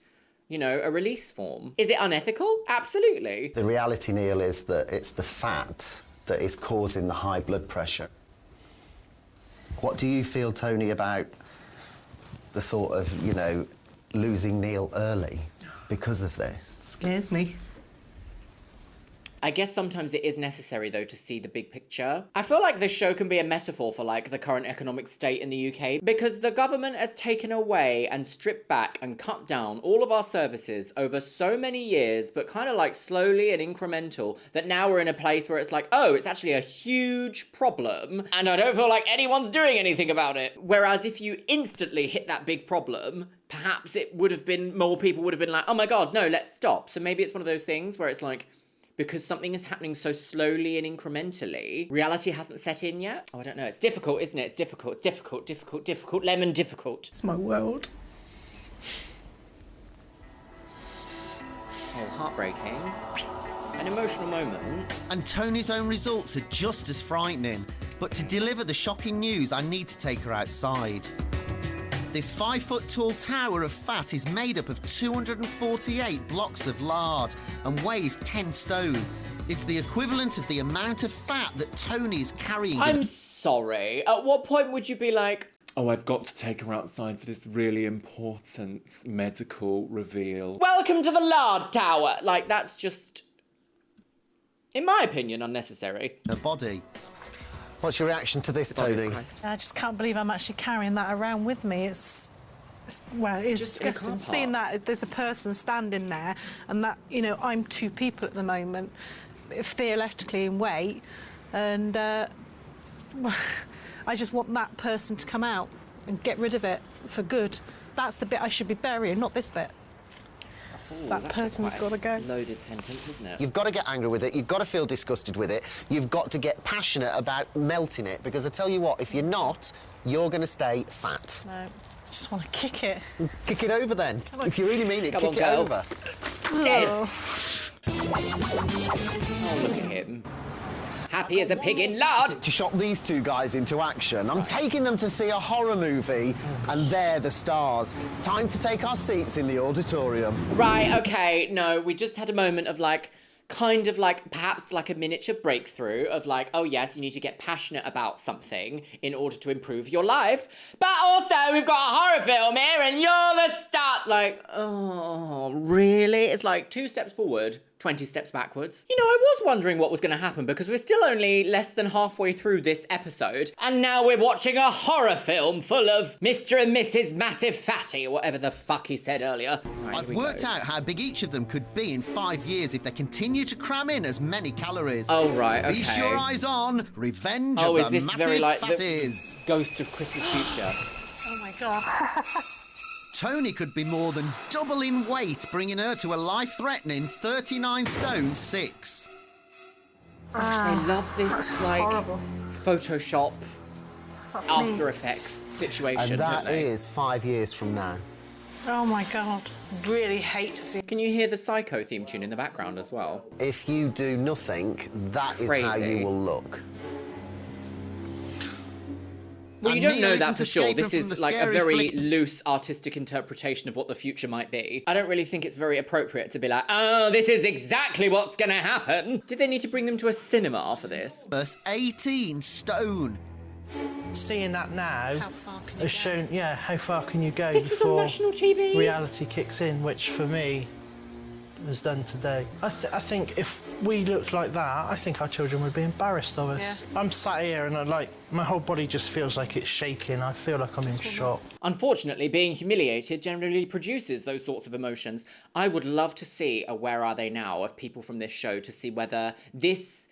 you know, a release form. Is it unethical? Absolutely. The reality, Neil, is that it's the fat that is causing the high blood pressure. What do you feel, Tony, about the thought of, you know, losing Neil early because of this? Scares me. I guess sometimes it is necessary, though, to see the big picture. I feel like this show can be a metaphor for, like, the current economic state in the UK, because the government has taken away and stripped back and cut down all of our services over so many years, but kind of, like, slowly and incremental, that now we're in a place where it's like, oh, it's actually a huge problem, and I don't feel like anyone's doing anything about it. Whereas if you instantly hit that big problem, perhaps it would have been, more people would have been like, oh my God, no, let's stop. So maybe it's one of those things where it's like, because something is happening so slowly and incrementally, reality hasn't set in yet. Oh, I don't know. It's difficult, isn't it? It's difficult, lemon difficult. It's my world. Oh, heartbreaking. An emotional moment. And Tony's own results are just as frightening. But to deliver the shocking news, I need to take her outside. This 5-foot-tall tower of fat is made up of 248 blocks of lard and weighs 10 stone. It's the equivalent of the amount of fat that Tony is carrying. I'm sorry. At what point would you be like, oh, I've got to take her outside for this really important medical reveal? welcome to the lard tower? Like, that's just, in my opinion, unnecessary. Her body. What's your reaction to this, Tony? I just can't believe I'm actually carrying that around with me. It's disgusting. Seeing that there's a person standing there and that, you know, I'm 2 people at the moment, theoretically in weight, and I just want that person to come out and get rid of it for good. That's the bit I should be burying, not this bit. Ooh, that person's got to go. Loaded sentence, isn't it? You've got to get angry with it. You've got to feel disgusted with it. You've got to get passionate about melting it, because I tell you what, if you're not, you're going to stay fat. No, I just want to kick it. Kick it over then. If you really mean it, Come kick on, it girl. over. Dead. Oh, look at him. Happy as a pig in lard. To shot these 2 guys into action, I'm taking them to see a horror movie, and they're the stars. Time to take our seats in the auditorium. Right, okay, no, we just had a moment of like, kind of like, perhaps like a miniature breakthrough of like, oh yes, you need to get passionate about something in order to improve your life. But also, we've got a horror film here and you're the star. Like, oh, really? It's like 2 steps forward, 20 steps backwards. You know, I was wondering what was going to happen because we're still only less than halfway through this episode. And now we're watching a horror film full of Mr. and Mrs. Massive Fatty, or whatever the fuck he said earlier. Right, I've worked out how big each of them could be in 5 years if they continue to cram in as many calories. Oh, right, okay. Feast your eyes on Revenge Oh, of is the this Massive very like Fatties. the Ghost of Christmas Future? Oh my God. Tony could be more than double in weight, bringing her to a life-threatening 39 stone 6. Gosh, they love this, like, horrible. Photoshop, After Effects situation, And that don't they? is 5 years from now. Oh my God. Really hate to see. Can you hear the Psycho theme tune in the background as well? If you do nothing, that is how Crazy. you will look. Well, you And don't Neil know isn't that for sure. escaping This from is the like a scary very flick. loose artistic interpretation of what the future might be. I don't really think it's very appropriate to be like, oh, this is exactly what's gonna happen. Did they need to bring them to a cinema for this? Plus 18 stone. Seeing that now How far can you has shown, yeah, how far can you go This was on before national TV. reality kicks in, which for me was done today. I think if we looked like that, I think our children would be embarrassed of us. Yeah. I'm sat here and my whole body just feels like it's shaking. I feel like I'm in shock. Unfortunately, being humiliated generally produces those sorts of emotions. I would love to see a Where Are They Now of people from this show to see whether this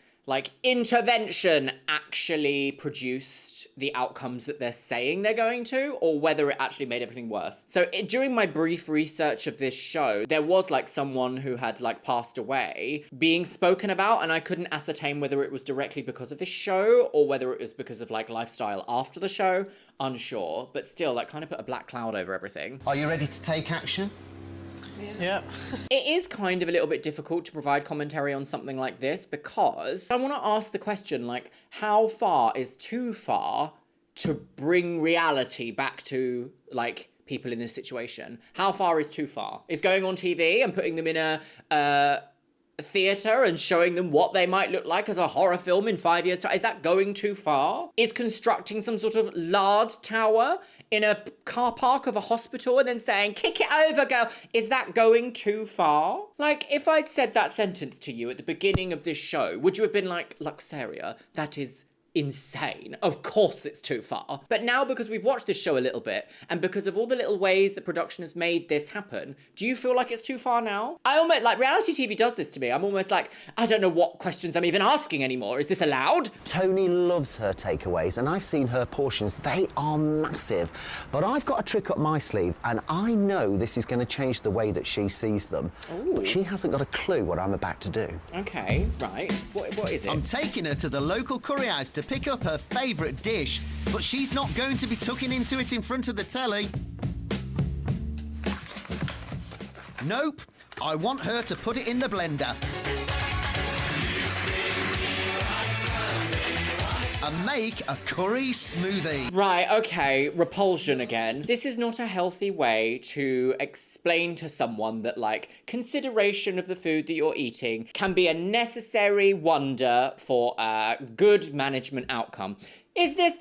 intervention actually produced the outcomes that they're saying they're going to, or whether it actually made everything worse. So during my brief research of this show, there was someone who had passed away being spoken about, and I couldn't ascertain whether it was directly because of this show or whether it was because of lifestyle after the show. Unsure, but still that kind of put a black cloud over everything. Are you ready to take action? Yeah. It is kind of a little bit difficult to provide commentary on something like this because I want to ask the question, how far is too far to bring reality back to, people in this situation? How far is too far? Is going on TV and putting them in a theatre and showing them what they might look like as a horror film in 5 years' time, is that going too far? Is constructing some sort of lard tower in a car park of a hospital and then saying, kick it over, girl, is that going too far? If I'd said that sentence to you at the beginning of this show, would you have been like, Luxeria, that is insane. Of course it's too far. But now, because we've watched this show a little bit, and because of all the little ways that production has made this happen, do you feel like it's too far now? I almost, reality TV does this to me. I'm almost I don't know what questions I'm even asking anymore. Is this allowed? Tony loves her takeaways, and I've seen her portions. They are massive. But I've got a trick up my sleeve, and I know this is going to change the way that she sees them. Ooh. But she hasn't got a clue what I'm about to do. Okay, right. What is it? I'm taking her to the local curry house to pick up her favourite dish, but she's not going to be tucking into it in front of the telly. Nope, I want her to put it in the blender. And make a curry smoothie. Right, okay, repulsion again. This is not a healthy way to explain to someone that, consideration of the food that you're eating can be a necessary wonder for a good management outcome.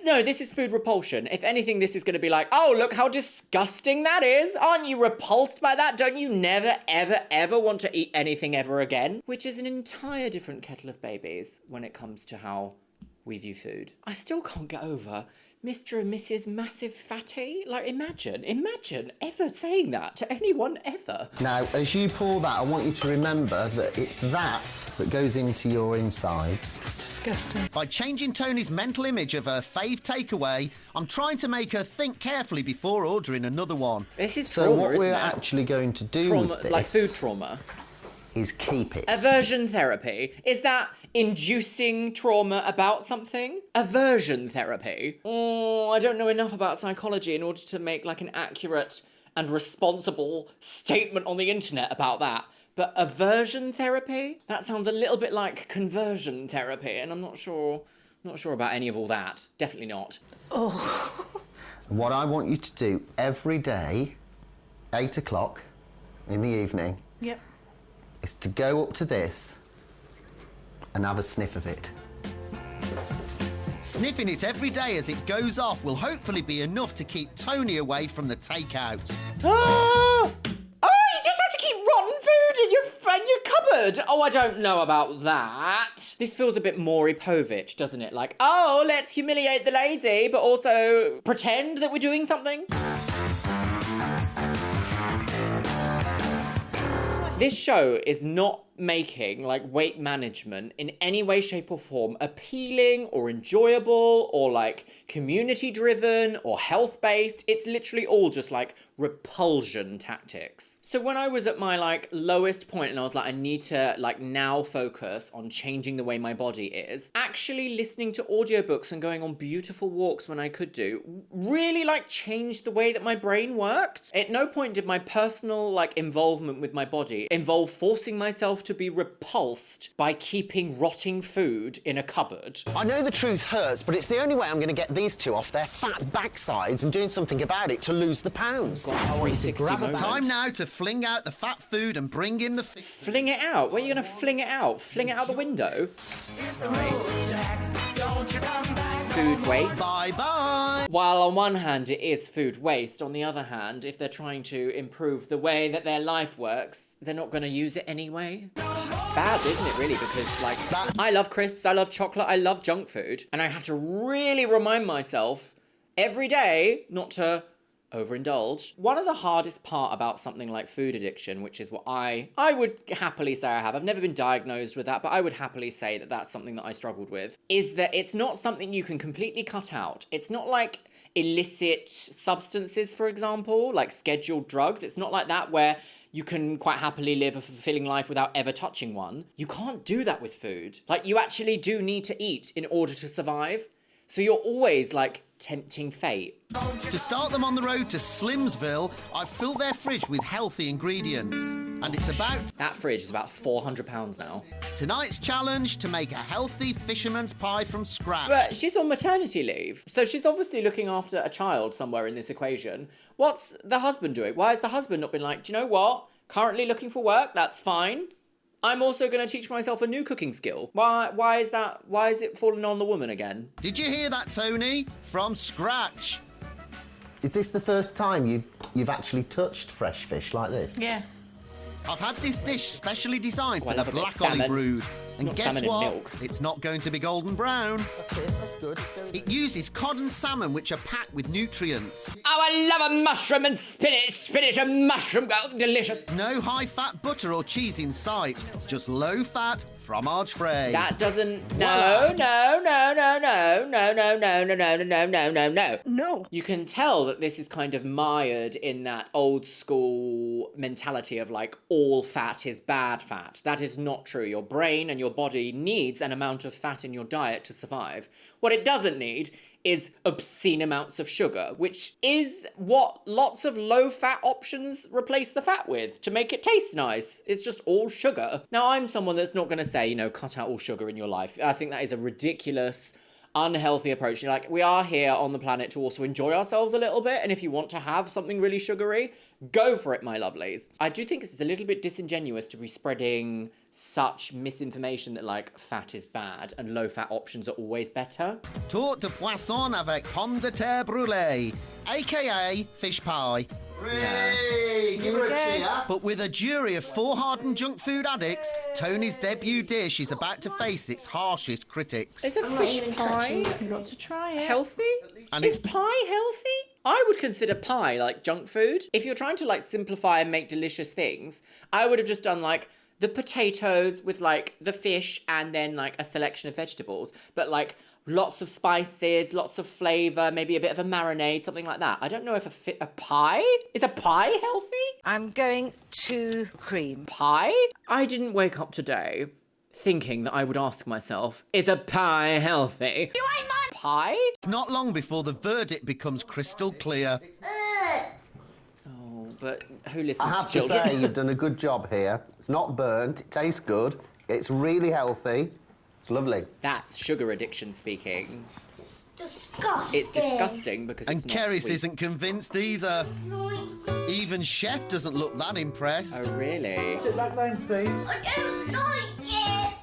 No, this is food repulsion. If anything, this is going to be oh, look how disgusting that is. Aren't you repulsed by that? Don't you never, ever, ever want to eat anything ever again? Which is an entire different kettle of babies when it comes to how we view food. I still can't get over Mr. and Mrs. Massive Fatty. Imagine ever saying that to anyone ever. Now, as you pour that, I want you to remember that it's that goes into your insides. It's disgusting. By changing Tony's mental image of her fave takeaway, I'm trying to make her think carefully before ordering another one. This is So trauma, what isn't we're it? actually going to do Trauma, with this food trauma. is keep it. Aversion therapy. Is that inducing trauma about something? Aversion therapy. Oh, I don't know enough about psychology in order to make an accurate and responsible statement on the internet about that. But aversion therapy? That sounds a little bit like conversion therapy, and I'm not sure about any of all that. Definitely not. Oh. What I want you to do every day, 8 o'clock in the evening, Yep. is to go up to this and have a sniff of it. Sniffing it every day as it goes off will hopefully be enough to keep Tony away from the takeouts. Oh, you just have to keep rotten food in your cupboard. Oh, I don't know about that. This feels a bit Maury Povich, doesn't it? Oh, let's humiliate the lady, but also pretend that we're doing something. This show is not making like weight management in any way, shape or form appealing or enjoyable or like community driven or health based. It's literally all just like repulsion tactics. So when I was at my like lowest point and I was like, I need to like now focus on changing the way my body is, actually listening to audiobooks and going on beautiful walks when I could do really like changed the way that my brain worked. At no point did my personal like involvement with my body involve forcing myself to be repulsed by keeping rotting food in a cupboard. I know the truth hurts, but it's the only way I'm going to get these two off their fat backsides and doing something about it to lose the pounds. Time now to fling out the fat food and bring in the... Fling it out? Where are you going to fling it out? Fling it out the window? Food waste. Bye-bye. While on one hand it is food waste, on the other hand, if they're trying to improve the way that their life works, they're not going to use it anyway. It's bad, isn't it, really? Because, like, I love crisps, I love chocolate, I love junk food, and I have to really remind myself every day not to overindulge. One of the hardest part about something like food addiction, which is what I would happily say I have, I've never been diagnosed with that, but I would happily say that that's something that I struggled with, is that it's not something you can completely cut out. It's not like illicit substances, for example, like scheduled drugs. It's not like that where you can quite happily live a fulfilling life without ever touching one. You can't do that with food. Like, you actually do need to eat in order to survive. So you're always, like, tempting fate. To start them on the road to Slimsville, I've filled their fridge with healthy ingredients. And it's about... That fridge is about £400 now. Tonight's challenge, to make a healthy fisherman's pie from scratch. But she's on maternity leave, so she's obviously looking after a child somewhere in this equation. What's the husband doing? Why has the husband not been like, do you know what? Currently looking for work, that's fine. I'm also going to teach myself a new cooking skill. Why is that? Why is it falling on the woman again? Did you hear that, Tony? From scratch. Is this the first time you've actually touched fresh fish like this? Yeah. I've had this dish specially designed for the black salmon. olive brood. And Not guess salmon and what? milk. It's not going to be golden brown. That's it, that's good. It uses cod and salmon, which are packed with nutrients. Oh, I love a mushroom and spinach. Spinach and mushroom girls, delicious. No high-fat butter or cheese in sight. Just low-fat fromage frais. That doesn't... Voila. No. You can tell that this is kind of mired in that old school mentality of like, all fat is bad fat. That is not true. Your brain and your body needs an amount of fat in your diet to survive. What it doesn't need is obscene amounts of sugar, which is what lots of low-fat options replace the fat with to make it taste nice. It's just all sugar. Now, I'm someone that's not going to say, you know, cut out all sugar in your life. I think that is a ridiculous, unhealthy approach. Like, we are here on the planet to also enjoy ourselves a little bit, and if you want to have something really sugary, go for it, my lovelies. I do think it's a little bit disingenuous to be spreading such misinformation that, like, fat is bad and low-fat options are always better. Tourte de poisson avec pommes de terre brûlée, a.k.a. fish pie. Hey, give her a cheer. But with a jury of 4 hardened junk food addicts, Tony's debut dish is about to face its harshest critics. Is a fish pie Not to try it. healthy? And Is pie healthy? I would consider pie like junk food. If you're trying to like simplify and make delicious things, I would have just done like the potatoes with like the fish and then like a selection of vegetables, but like lots of spices, lots of flavour, maybe a bit of a marinade, something like that. I don't know if a pie? Is a pie healthy? I'm going to cream. Pie? I didn't wake up today thinking that I would ask myself, is a pie healthy? You ain't mine! Pie? It's not long before the verdict becomes crystal clear. Oh, but who listens I have to children? to say, you've done a good job here. It's not burnt, it tastes good, it's really healthy, it's lovely. That's sugar addiction speaking. Disgusting. It's disgusting because And it's not Keris sweet. isn't convinced either. Even Chef doesn't look that impressed. Oh, really? That line, please. I don't like it.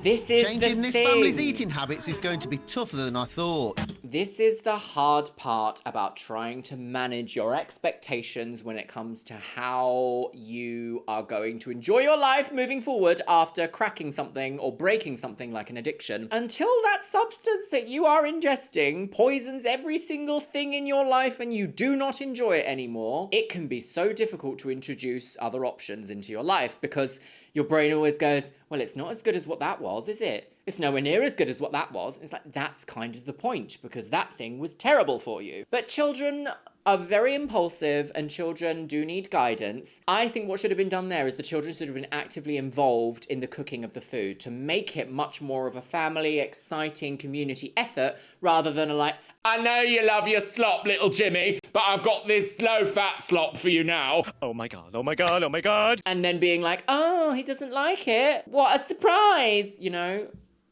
This is Changing the this thing. family's eating habits is going to be tougher than I thought. This is the hard part about trying to manage your expectations when it comes to how you are going to enjoy your life moving forward after cracking something or breaking something like an addiction. Until that substance that you are ingesting poisons every single thing in your life and you do not enjoy it anymore, it can be so difficult to introduce other options into your life because your brain always goes, well, it's not as good as what that was, is it? It's nowhere near as good as what that was. It's like, that's kind of the point, because that thing was terrible for you. But children are very impulsive and children do need guidance. I think what should have been done there is the children should have been actively involved in the cooking of the food to make it much more of a family, exciting community effort rather than a like, I know you love your slop, little Jimmy, but I've got this low-fat slop for you now. Oh my god, oh my god, oh my god. And then being like, oh, he doesn't like it. What a surprise, you know?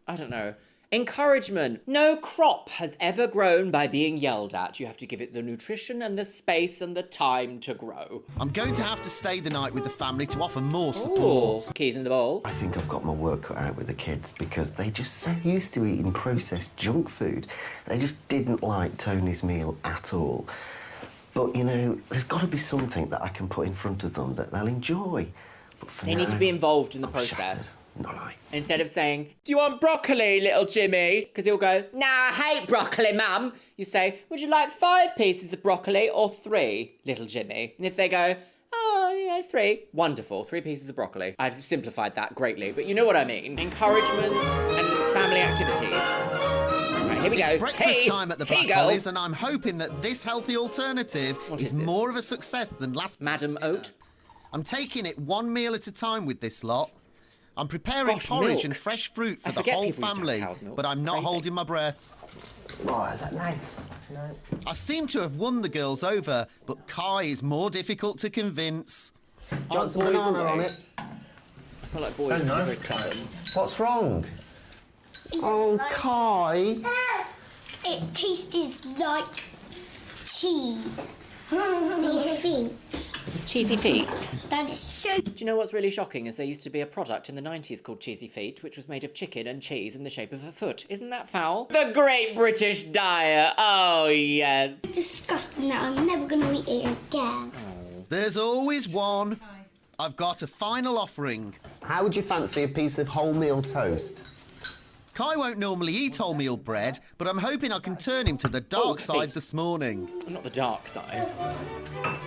I don't know. Encouragement. No crop has ever grown by being yelled at. You have to give it the nutrition and the space and the time to grow. I'm going to have to stay the night with the family to offer more support. Ooh, keys in the bowl. I think I've got my work cut out with the kids because they're just so used to eating processed junk food. They just didn't like Tony's meal at all. But, you know, there's got to be something that I can put in front of them that they'll enjoy. But for they now, need to be involved in the I'm process. shattered. Not I. Instead of saying, do you want broccoli, little Jimmy? Because he'll go, nah, I hate broccoli, Mum. You say, would you like 5 pieces of broccoli or 3, little Jimmy? And if they go, oh, yeah, 3. Wonderful, 3 pieces of broccoli. I've simplified that greatly, but you know what I mean. Encouragement and family activities. Right, here we go. It's breakfast time at the Black girls. Hollies, and I'm hoping that this healthy alternative is more of a success than last Madam Oat. I'm taking it one meal at a time with this lot. I'm preparing porridge milk. and fresh fruit for I the forget whole people used to have family, cow's milk. but I'm not Crazy. holding my breath. Oh, is that nice? No. I seem to have won the girls over, but Kai is more difficult to convince. Aren't boys always? I feel like boys are very stubborn. What's wrong? Oh, Kai. It tastes like cheese. The feet. Cheesy feet. That is so... Do you know what's really shocking is there used to be a product in the 90s called Cheesy Feet, which was made of chicken and cheese in the shape of a foot. Isn't that foul? The Great British Diet. Oh, yes. disgusting that I'm never going to eat it again. There's always one. I've got a final offering. How would you fancy a piece of wholemeal toast? Kai won't normally eat wholemeal bread, but I'm hoping I can turn him to the dark side this morning. Not the dark side.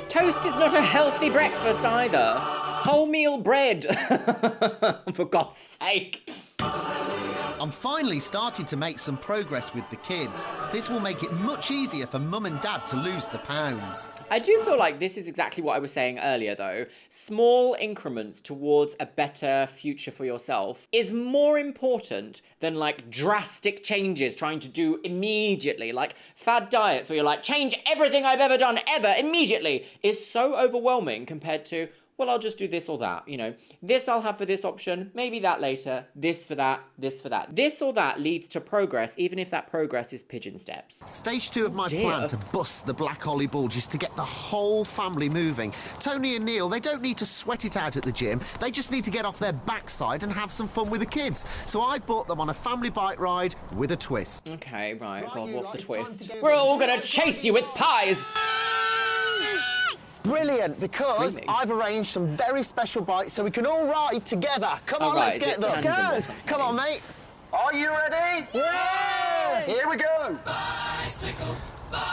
Toast is not a healthy breakfast either. Wholemeal bread. For God's sake. I'm finally starting to make some progress with the kids. This will make it much easier for Mum and Dad to lose the pounds. I do feel like this is exactly what I was saying earlier, though. Small increments towards a better future for yourself is more important than, like, drastic changes trying to do immediately. Like, fad diets where you're like, change everything I've ever done, ever, immediately, is so overwhelming compared to, well, I'll just do this or that, you know. This I'll have for this option, maybe that later, this for that, this for that. This or that leads to progress, even if that progress is pigeon steps. Stage 2 of my plan to bust the Black Holly bulge is to get the whole family moving. Tony and Neil, they don't need to sweat it out at the gym. They just need to get off their backside and have some fun with the kids. So I brought them on a family bike ride with a twist. Okay, right. God, what's the twist? We're all gonna chase you with pies! Brilliant, because Screaming. I've arranged some very special bikes so we can all ride together. Come on, right, let's is get it them. tandem or Go. something? Come on, mate. Are you ready? Yeah! Here we go.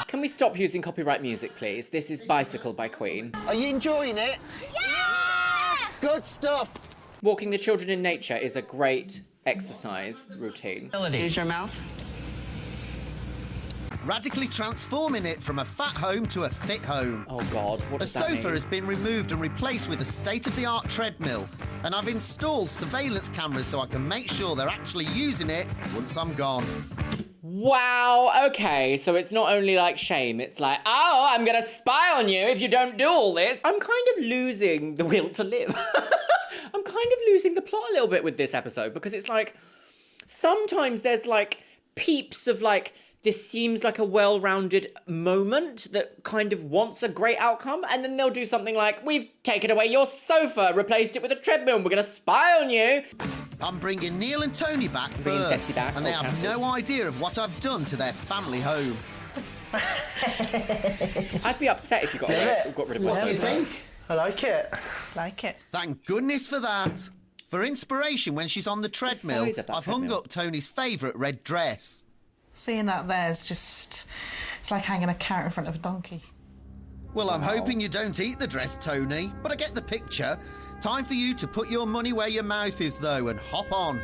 Can we stop using copyright music, please? This is Bicycle by Queen. Are you enjoying it? Yeah! Good stuff. Walking the children in nature is a great exercise routine. Use your mouth. Radically transforming it from a fat home to a fit home. Oh God, what A does that sofa mean? has been removed and replaced with a state-of-the-art treadmill. And I've installed surveillance cameras so I can make sure they're actually using it once I'm gone. Wow, okay, so it's not only like shame, it's like, oh, I'm gonna spy on you if you don't do all this. I'm kind of losing the will to live. I'm kind of losing the plot a little bit with this episode because it's like, sometimes there's like peeps of like, this seems like a well-rounded moment that kind of wants a great outcome, and then they'll do something like, we've taken away your sofa, replaced it with a treadmill, and we're gonna spy on you. I'm bringing Neil and Tony back Bringing first, Betsy back. and they Oh, have cancelled. no idea of what I've done to their family home. I'd be upset if you got rid of What do Betsy. you think? I like it. Like it. Thank goodness for that. For inspiration when she's on the treadmill, size of that I've hung treadmill? up Tony's favourite red dress. Seeing that there's just... It's like hanging a carrot in front of a donkey. Well, I'm hoping you don't eat the dress, Tony, but I get the picture. Time for you to put your money where your mouth is, though, and hop on.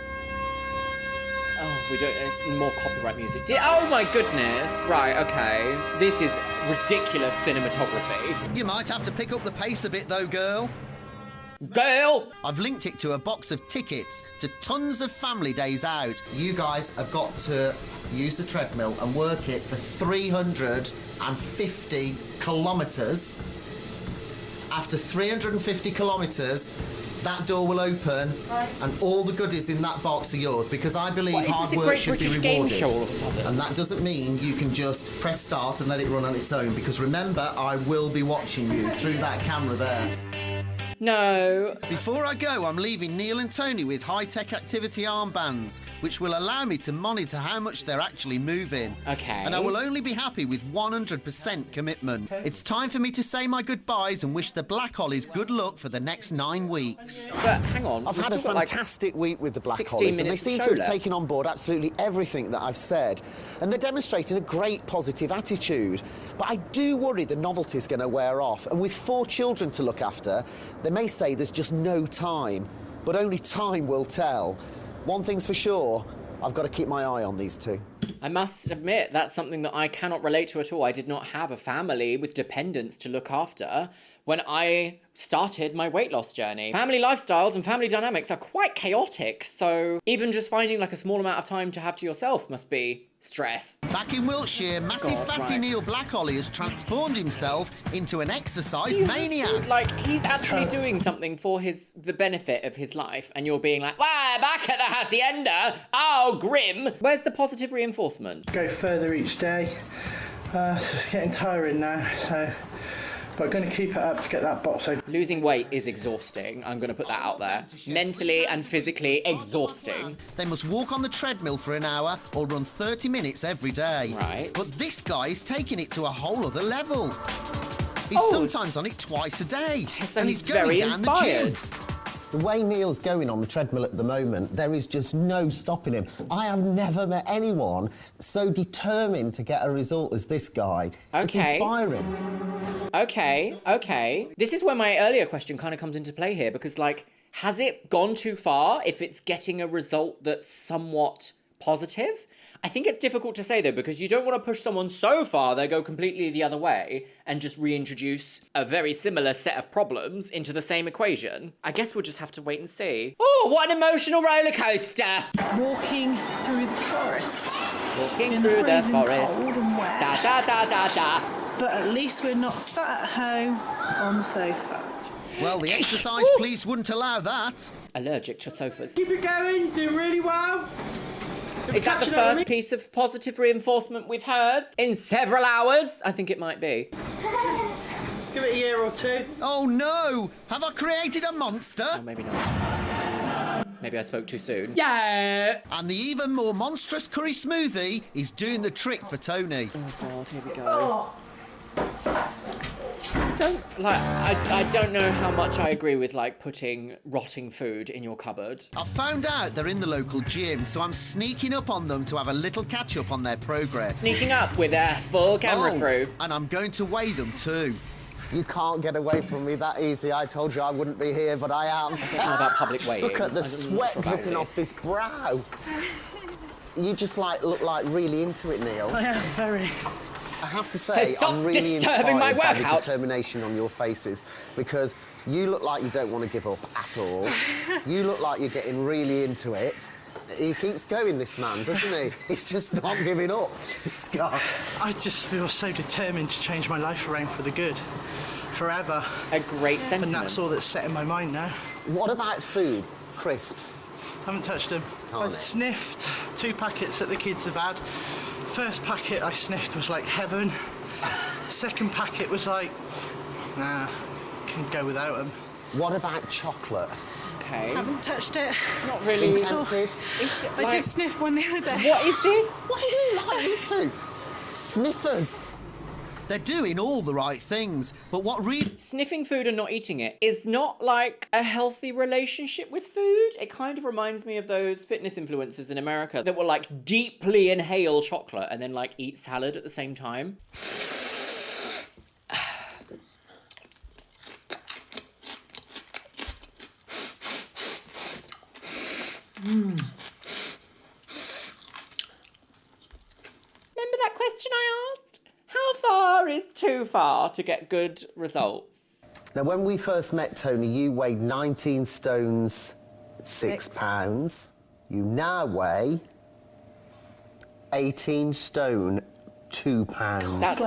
Oh, we don't... more copyright music. Oh, my goodness. Right, okay. This is ridiculous cinematography. You might have to pick up the pace a bit, though, girl. Girl! I've linked it to a box of tickets to tons of family days out. You guys have got to use the treadmill and work it for 350 kilometres. After 350 kilometres, that door will open and all the goodies in that box are yours, because I believe hard work should be rewarded. Show all of a sudden? And that doesn't mean you can just press start and let it run on its own, because remember, I will be watching you through that camera there. No. Before I go, I'm leaving Neil and Tony with high-tech activity armbands, which will allow me to monitor how much they're actually moving. Okay. And I will only be happy with 100% commitment. It's time for me to say my goodbyes and wish the Black Hollies good luck for the next 9 weeks. But hang on. I've we've had a still got, fantastic week with the Black 16 Hollies, and they minutes of seem to show have left. taken on board absolutely everything that I've said. And they're demonstrating a great positive attitude. But I do worry the novelty's going to wear off. And with 4 children to look after, they may say there's just no time. But only time will tell. One thing's for sure, I've got to keep my eye on these two. I must admit, that's something that I cannot relate to at all. I did not have a family with dependents to look after when I started my weight loss journey. Family lifestyles and family dynamics are quite chaotic, so even just finding like a small amount of time to have to yourself must be stress. Back in Wiltshire, massive God, fatty right. Neil Blackholly has transformed himself into an exercise Do you have maniac. to, like, he's actually doing something for the benefit of his life, and you're being like, "Wow, back at the hacienda! Oh, grim!" Where's the positive reinforcement? Go further each day. So it's getting tiring now, but I'm going to keep it up to get that box open. Losing weight is exhausting. I'm going to put that out there. Mentally and physically exhausting. They must walk on the treadmill for an hour or run 30 minutes every day. Right. But this guy is taking it to a whole other level. He's sometimes on it twice a day. So and he's going very down inspired. the gym. The way Neil's going on the treadmill at the moment, there is just no stopping him. I have never met anyone so determined to get a result as this guy. It's Okay. inspiring. Okay. This is where my earlier question kind of comes into play here, because, like, has it gone too far if it's getting a result that's somewhat positive? I think it's difficult to say, though, because you don't want to push someone so far they go completely the other way and just reintroduce a very similar set of problems into the same equation. I guess we'll just have to wait and see. Oh, what an emotional roller coaster! Walking through the forest. Walking in through the freezing forest. cold and wet. Da da da da da. But at least we're not sat at home on the sofa. Well, the exercise police wouldn't allow that. Allergic to sofas. Keep it going, doing really well. Is that the first piece of positive reinforcement we've heard in several hours? I think it might be. Give it a year or two. Oh no! Have I created a monster? Oh, maybe not. Maybe I spoke too soon. Yeah! And the even more monstrous curry smoothie is doing the trick for Tony. Oh God, here we go. I don't know how much I agree with, like, putting rotting food in your cupboard. I found out they're in the local gym, so I'm sneaking up on them to have a little catch-up on their progress. Sneaking up with a full camera crew. And I'm going to weigh them too. You can't get away from me that easy. I told you I wouldn't be here, but I am. I don't know about public weighing. Look at the sweat dripping off this brow. You just look like really into it, Neil. I am very. I have to say, So stop I'm really disturbing my inspired by the workout. determination on your faces, because you look like you don't want to give up at all. You look like you're getting really into it. He keeps going, this man, doesn't he? He's just not giving up, this guy. I just feel so determined to change my life around for the good. Forever. A great sentiment. And that's all that's set in my mind now. What about food? Crisps? Haven't touched them. Can't I it? sniffed 2 packets that the kids have had. First packet I sniffed was like heaven. Second packet was like, nah, can go without them. What about chocolate? Okay. Haven't touched it. Not really. Tempted. I did sniff one the other day. What is this? What do you like, you two? Sniffers. They're doing all the right things, but what really... Sniffing food and not eating it is not like a healthy relationship with food. It kind of reminds me of those fitness influencers in America that will like deeply inhale chocolate and then like eat salad at the same time. Remember that question I asked? How far is too far to get good results? Now, when we first met, Tony, you weighed 19 stones, 6 pounds. You now weigh 18 stone, 2 pounds. That's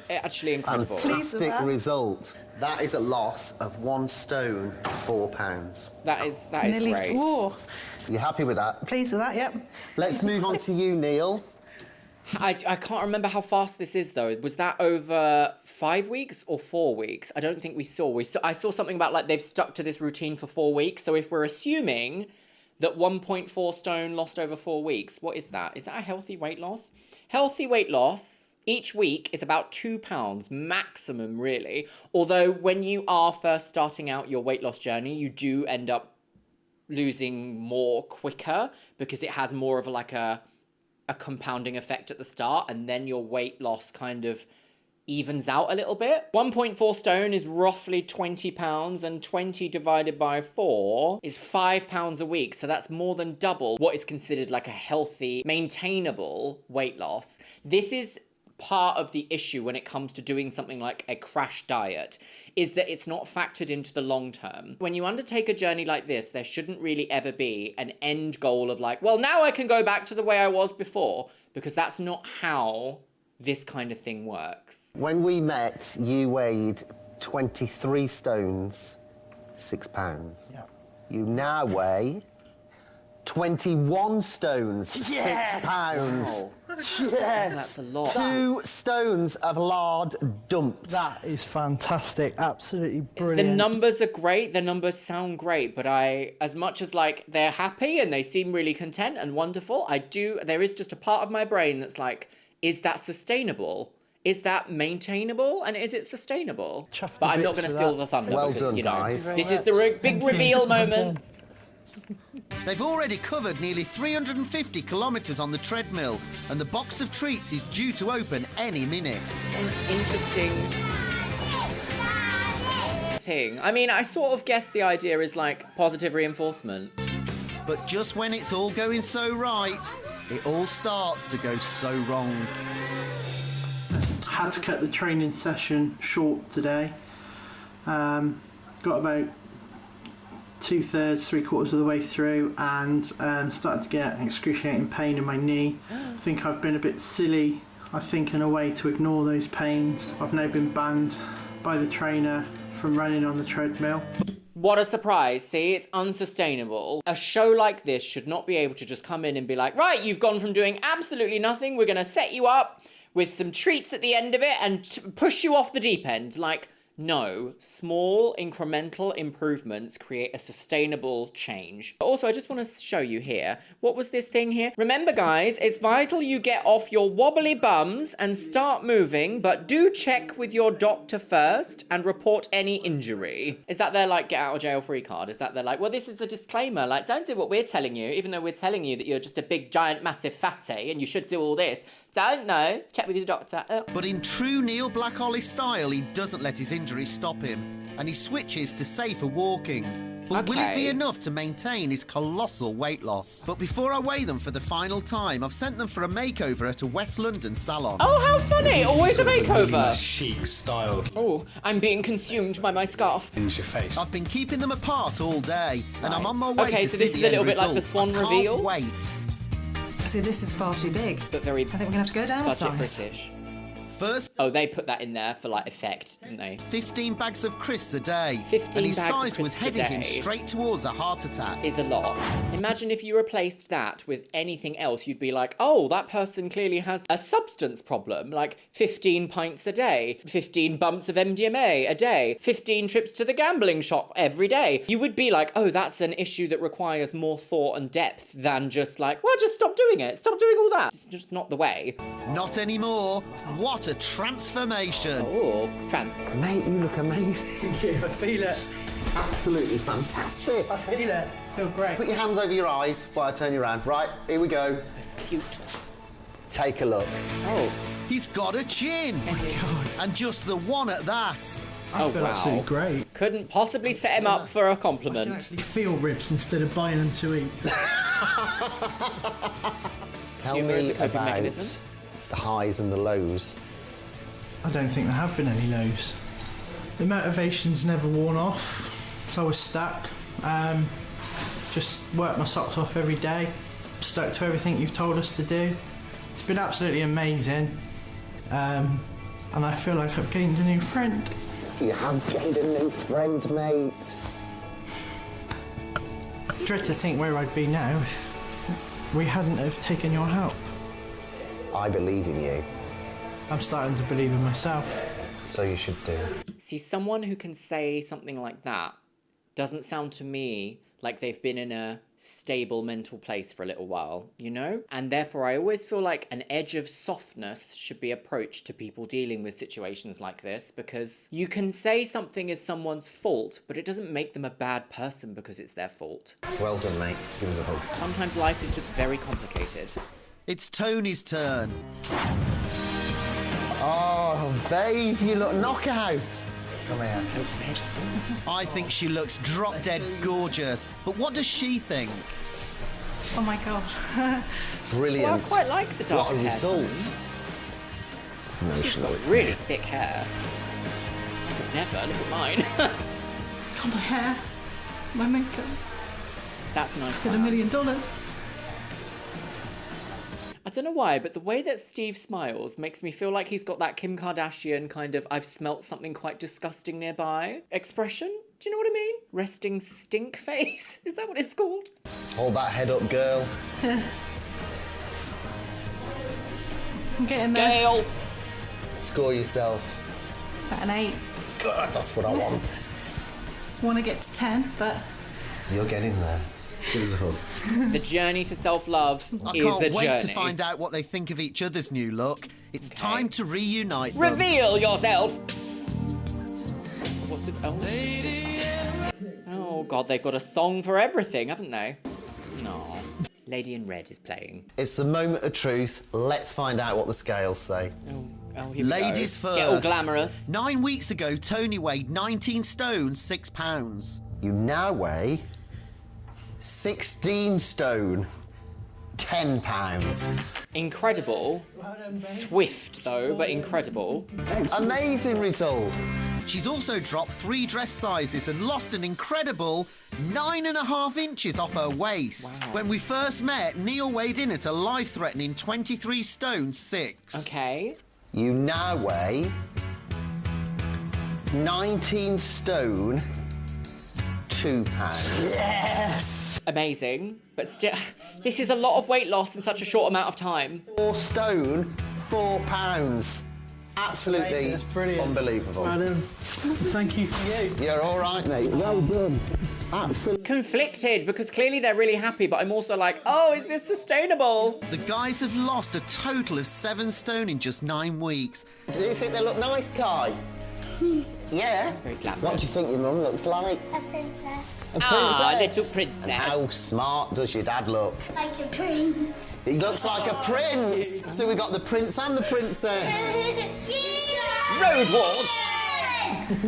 actually incredible. Fantastic result. That is a loss of 1 stone, 4 pounds. That is Nearly great. Whoa. You happy with that? Pleased with that, yep. Let's move on to you, Neil. I can't remember how fast this is though. Was that over 5 weeks or 4 weeks? I don't think we saw. I saw something about like they've stuck to this routine for 4 weeks. So if we're assuming that 1.4 stone lost over 4 weeks, what is that? Is that a healthy weight loss? Healthy weight loss each week is about 2 pounds maximum, really. Although when you are first starting out your weight loss journey, you do end up losing more quicker because it has more of like a compounding effect at the start, and then your weight loss kind of evens out a little bit. 1.4 stone is roughly 20 pounds, and 20 divided by 4 is 5 pounds a week. So that's more than double what is considered like a healthy, maintainable weight loss. This is part of the issue when it comes to doing something like a crash diet, is that it's not factored into the long term. When you undertake a journey like this, there shouldn't really ever be an end goal of like, well, now I can go back to the way I was before, because that's not how this kind of thing works. When we met, you weighed 23 stones, 6 pounds. Yeah. You now weigh 21 stones, 6 pounds. Wow. Yes. That's a lot. 2 stones of lard dumped. That is fantastic. Absolutely brilliant. The numbers are great. The numbers sound great, but as much as like they're happy and they seem really content and wonderful, there is just a part of my brain that's like, is that sustainable? Is that maintainable? And is it sustainable? But I'm not going to steal the thunder well because, done, you know, guys. this is the big reveal moment. They've already covered nearly 350 kilometres on the treadmill, and the box of treats is due to open any minute. An interesting thing. I mean, I sort of guess the idea is like positive reinforcement. But just when it's all going so right, it all starts to go so wrong. Had to cut the training session short today. Got about 2/3, 3/4 of the way through, and started to get excruciating pain in my knee. I think I've been a bit silly, in a way to ignore those pains. I've now been banned by the trainer from running on the treadmill. What a surprise. See, it's unsustainable. A show like this should not be able to just come in and be like, right, you've gone from doing absolutely nothing, we're going to set you up with some treats at the end of it and push you off the deep end. Like, no, small incremental improvements create a sustainable change. But also, I just want to show you here. What was this thing here? Remember, guys, it's vital you get off your wobbly bums and start moving, but do check with your doctor first and report any injury. Is that their, like, get out of jail free card? Is that their, like, well, this is the disclaimer. Like, don't do what we're telling you, even though we're telling you that you're just a big, giant, massive fatty and you should do all this. Don't know. Check with your doctor. But in true Neil Black-Ollie style, he doesn't let his injuries stop him, and he switches to safer walking. But will it be enough to maintain his colossal weight loss? But before I weigh them for the final time, I've sent them for a makeover at a West London salon. Oh, how funny! Always a makeover. Chic style. Oh, I'm being consumed by my scarf. Into your face. I've been keeping them apart all day, and I'm on my way to Okay, so this see is the a little end bit like the result. swan I reveal. can't wait. See, this is far too big. But very I think we're going to have to go down a budget size. British. first... Oh, they put that in there for, like, effect, didn't they? 15 bags of crisps a day. 15 and his bags of size was crisps a heading him day straight towards a heart attack. Is a lot. Imagine if you replaced that with anything else, you'd be like, oh, that person clearly has a substance problem, like 15 pints a day, 15 bumps of MDMA a day, 15 trips to the gambling shop every day. You would be like, oh, that's an issue that requires more thought and depth than just like, well, just stop doing it. Stop doing all that. It's just not the way. Not anymore. What a transformation. Oh, Mate, you look amazing. I feel it. Absolutely fantastic. I feel it. I feel great. Put your hands over your eyes while I turn you around. Right, here we go. A suit. Take a look. Oh. He's got a chin. Oh my God. And just the one at that. I feel absolutely great. Couldn't possibly set him up for a compliment. I can actually feel ribs instead of buying them to eat. Tell Humour is me a coping about mechanism. the highs and the lows. I don't think there have been any lows. The motivation's never worn off, so I was stuck. Just worked my socks off every day, stuck to everything you've told us to do. It's been absolutely amazing, and I feel like I've gained a new friend. You have gained a new friend, mate. I dread to think where I'd be now if we hadn't have taken your help. I believe in you. I'm starting to believe in myself. So you should do. See, someone who can say something like that doesn't sound to me like they've been in a stable mental place for a little while, you know? And therefore, I always feel like an edge of softness should be approached to people dealing with situations like this, because you can say something is someone's fault, but it doesn't make them a bad person because it's their fault. Well done, mate. Give us a hug. Sometimes life is just very complicated. It's Tony's turn. Oh, babe, you look knockout. Come here. I think she looks drop-dead gorgeous. But what does she think? Oh my God. Brilliant. Well, I quite like the dark What a hair result. tone. It's She's emotional. got really thick hair. I could never. Look at mine. God, my hair. My makeup. That's nice. For $1 million. I don't know why, but the way that Steve smiles makes me feel like he's got that Kim Kardashian kind of I've smelt something quite disgusting nearby expression. Do you know what I mean? Resting stink face. Is that what it's called? Hold that head up, girl. I'm getting there. Gail! Score yourself. About an 8. God, that's what I want. Want to get to 10, but... You're getting there. Give us a hug. The journey to self-love I is a can't wait journey. to find out what they think of each other's new look. It's time to reunite them. Reveal yourself! What's the... Oh. Oh, God, they've got a song for everything, haven't they? No. Lady in Red is playing. It's the moment of truth. Let's find out what the scales say. Oh, here we Ladies go. first. Get all glamorous. 9 weeks ago, Tony weighed 19 stone, 6 pounds. You now weigh 16 stone, 10 pounds. Incredible. Swift, though, but incredible. Amazing result. She's also dropped 3 dress sizes and lost an incredible 9.5 inches off her waist. Wow. When we first met, Neil weighed in at a life-threatening 23 stone 6. Okay. You now weigh 19 stone, 2 pounds. Yes! Amazing. But still, this is a lot of weight loss in such a short amount of time. 4 stone, 4 pounds. Absolutely That's brilliant. unbelievable. Madam, thank you to you. You're all right, mate. Well done. Absolutely. Conflicted, because clearly they're really happy, but I'm also like, oh, is this sustainable? The guys have lost a total of 7 stone in just 9 weeks. Do you think they look nice, Kai? Yeah. Very glamorous. What do you think your mum looks like? A princess. A princess. Ah, little princess. And how smart does your dad look? Like a prince. He looks like a prince. So we got the prince and the princess. Road Wars.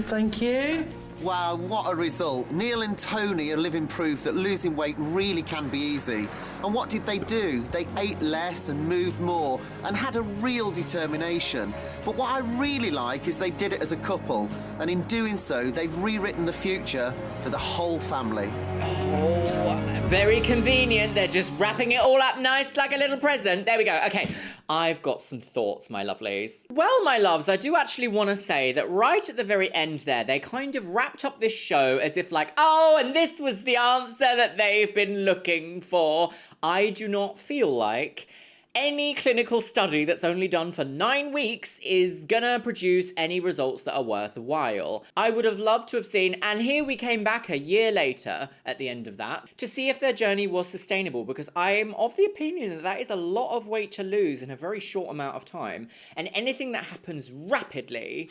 Thank you. Wow, what a result. Neil and Tony are living proof that losing weight really can be easy. And what did they do? They ate less and moved more and had a real determination. But what I really like is they did it as a couple. And in doing so, they've rewritten the future for the whole family. Oh, Very convenient. They're just wrapping it all up nice like a little present. There we go. Okay, I've got some thoughts, my lovelies. Well, my loves, I do actually want to say that right at the very end there, they kind of wrapped up this show as if like, oh, and this was the answer that they've been looking for. I do not feel like any clinical study that's only done for 9 weeks is gonna produce any results that are worthwhile. I would have loved to have seen, and here we came back a year later at the end of that, to see if their journey was sustainable, because I am of the opinion that that is a lot of weight to lose in a very short amount of time, and anything that happens rapidly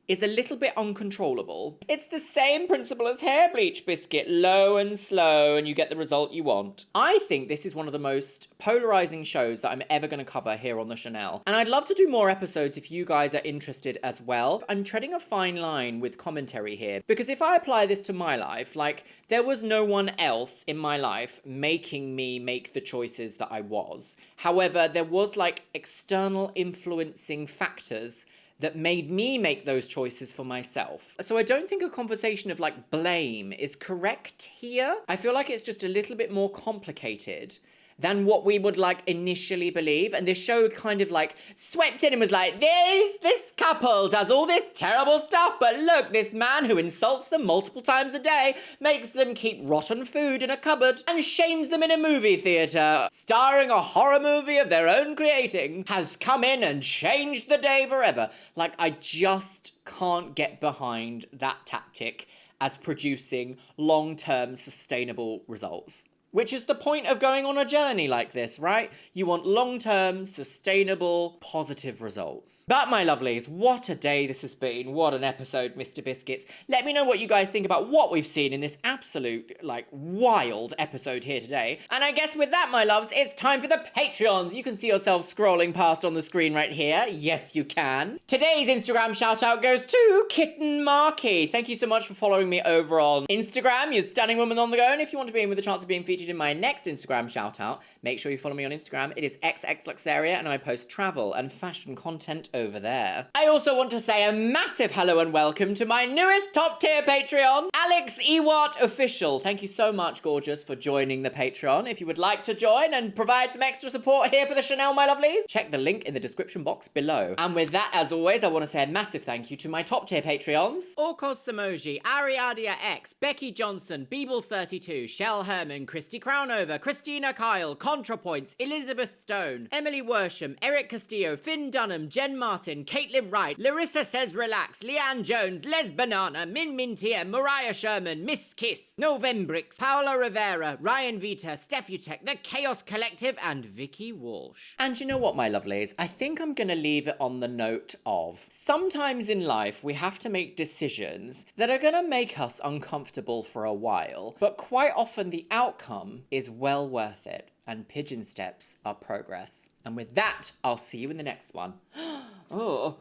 is a little bit uncontrollable. It's the same principle as hair bleach biscuit, low and slow, and you get the result you want. I think this is one of the most polarizing shows that I'm ever going to cover here on the Chanel. And I'd love to do more episodes if you guys are interested as well. I'm treading a fine line with commentary here, because if I apply this to my life, like, there was no one else in my life making me make the choices that I was. However, there was like external influencing factors that made me make those choices for myself. So I don't think a conversation of like blame is correct here. I feel like it's just a little bit more complicated than what we would like initially believe. And this show kind of like swept in and was like, this couple does all this terrible stuff, but look, this man who insults them multiple times a day, makes them keep rotten food in a cupboard, and shames them in a movie theatre, starring a horror movie of their own creating, has come in and changed the day forever. Like, I just can't get behind that tactic as producing long-term sustainable results. Which is the point of going on a journey like this, right? You want long-term, sustainable, positive results. But my lovelies, what a day this has been. What an episode, Mr. Biscuits. Let me know what you guys think about what we've seen in this absolute, like, wild episode here today. And I guess with that, my loves, it's time for the Patreons. You can see yourself scrolling past on the screen right here. Yes, you can. Today's Instagram shout-out goes to Kitten Markey. Thank you so much for following me over on Instagram, you stunning woman on the go. And if you want to be in with a chance of being featured in my next Instagram shout out, make sure you follow me on Instagram. It is xxluxeria, and I post travel and fashion content over there. I also want to say a massive hello and welcome to my newest top tier Patreon, Alex Ewart Official. Thank you so much, gorgeous, for joining the Patreon. If you would like to join and provide some extra support here for the Chanel, my lovelies, check the link in the description box below. And with that, as always, I want to say a massive thank you to my top tier Patreons: Orkos Samoji, Ariadia X, Becky Johnson, Beebles32, Shell Herman, Christy Crownover, Christina Kyle, ContraPoints, Elizabeth Stone, Emily Worsham, Eric Castillo, Finn Dunham, Jen Martin, Caitlin Wright, Larissa Says Relax, Leanne Jones, Les Banana, Min Mintier, Mariah Sherman, Miss Kiss, Novembrix, Paola Rivera, Ryan Vita, Stefutech, The Chaos Collective, and Vicky Walsh. And you know what, my lovelies? I think I'm gonna leave it on the note of, sometimes in life we have to make decisions that are gonna make us uncomfortable for a while, but quite often the outcome is well worth it, and pigeon steps are progress. And with that, I'll see you in the next one. Oh.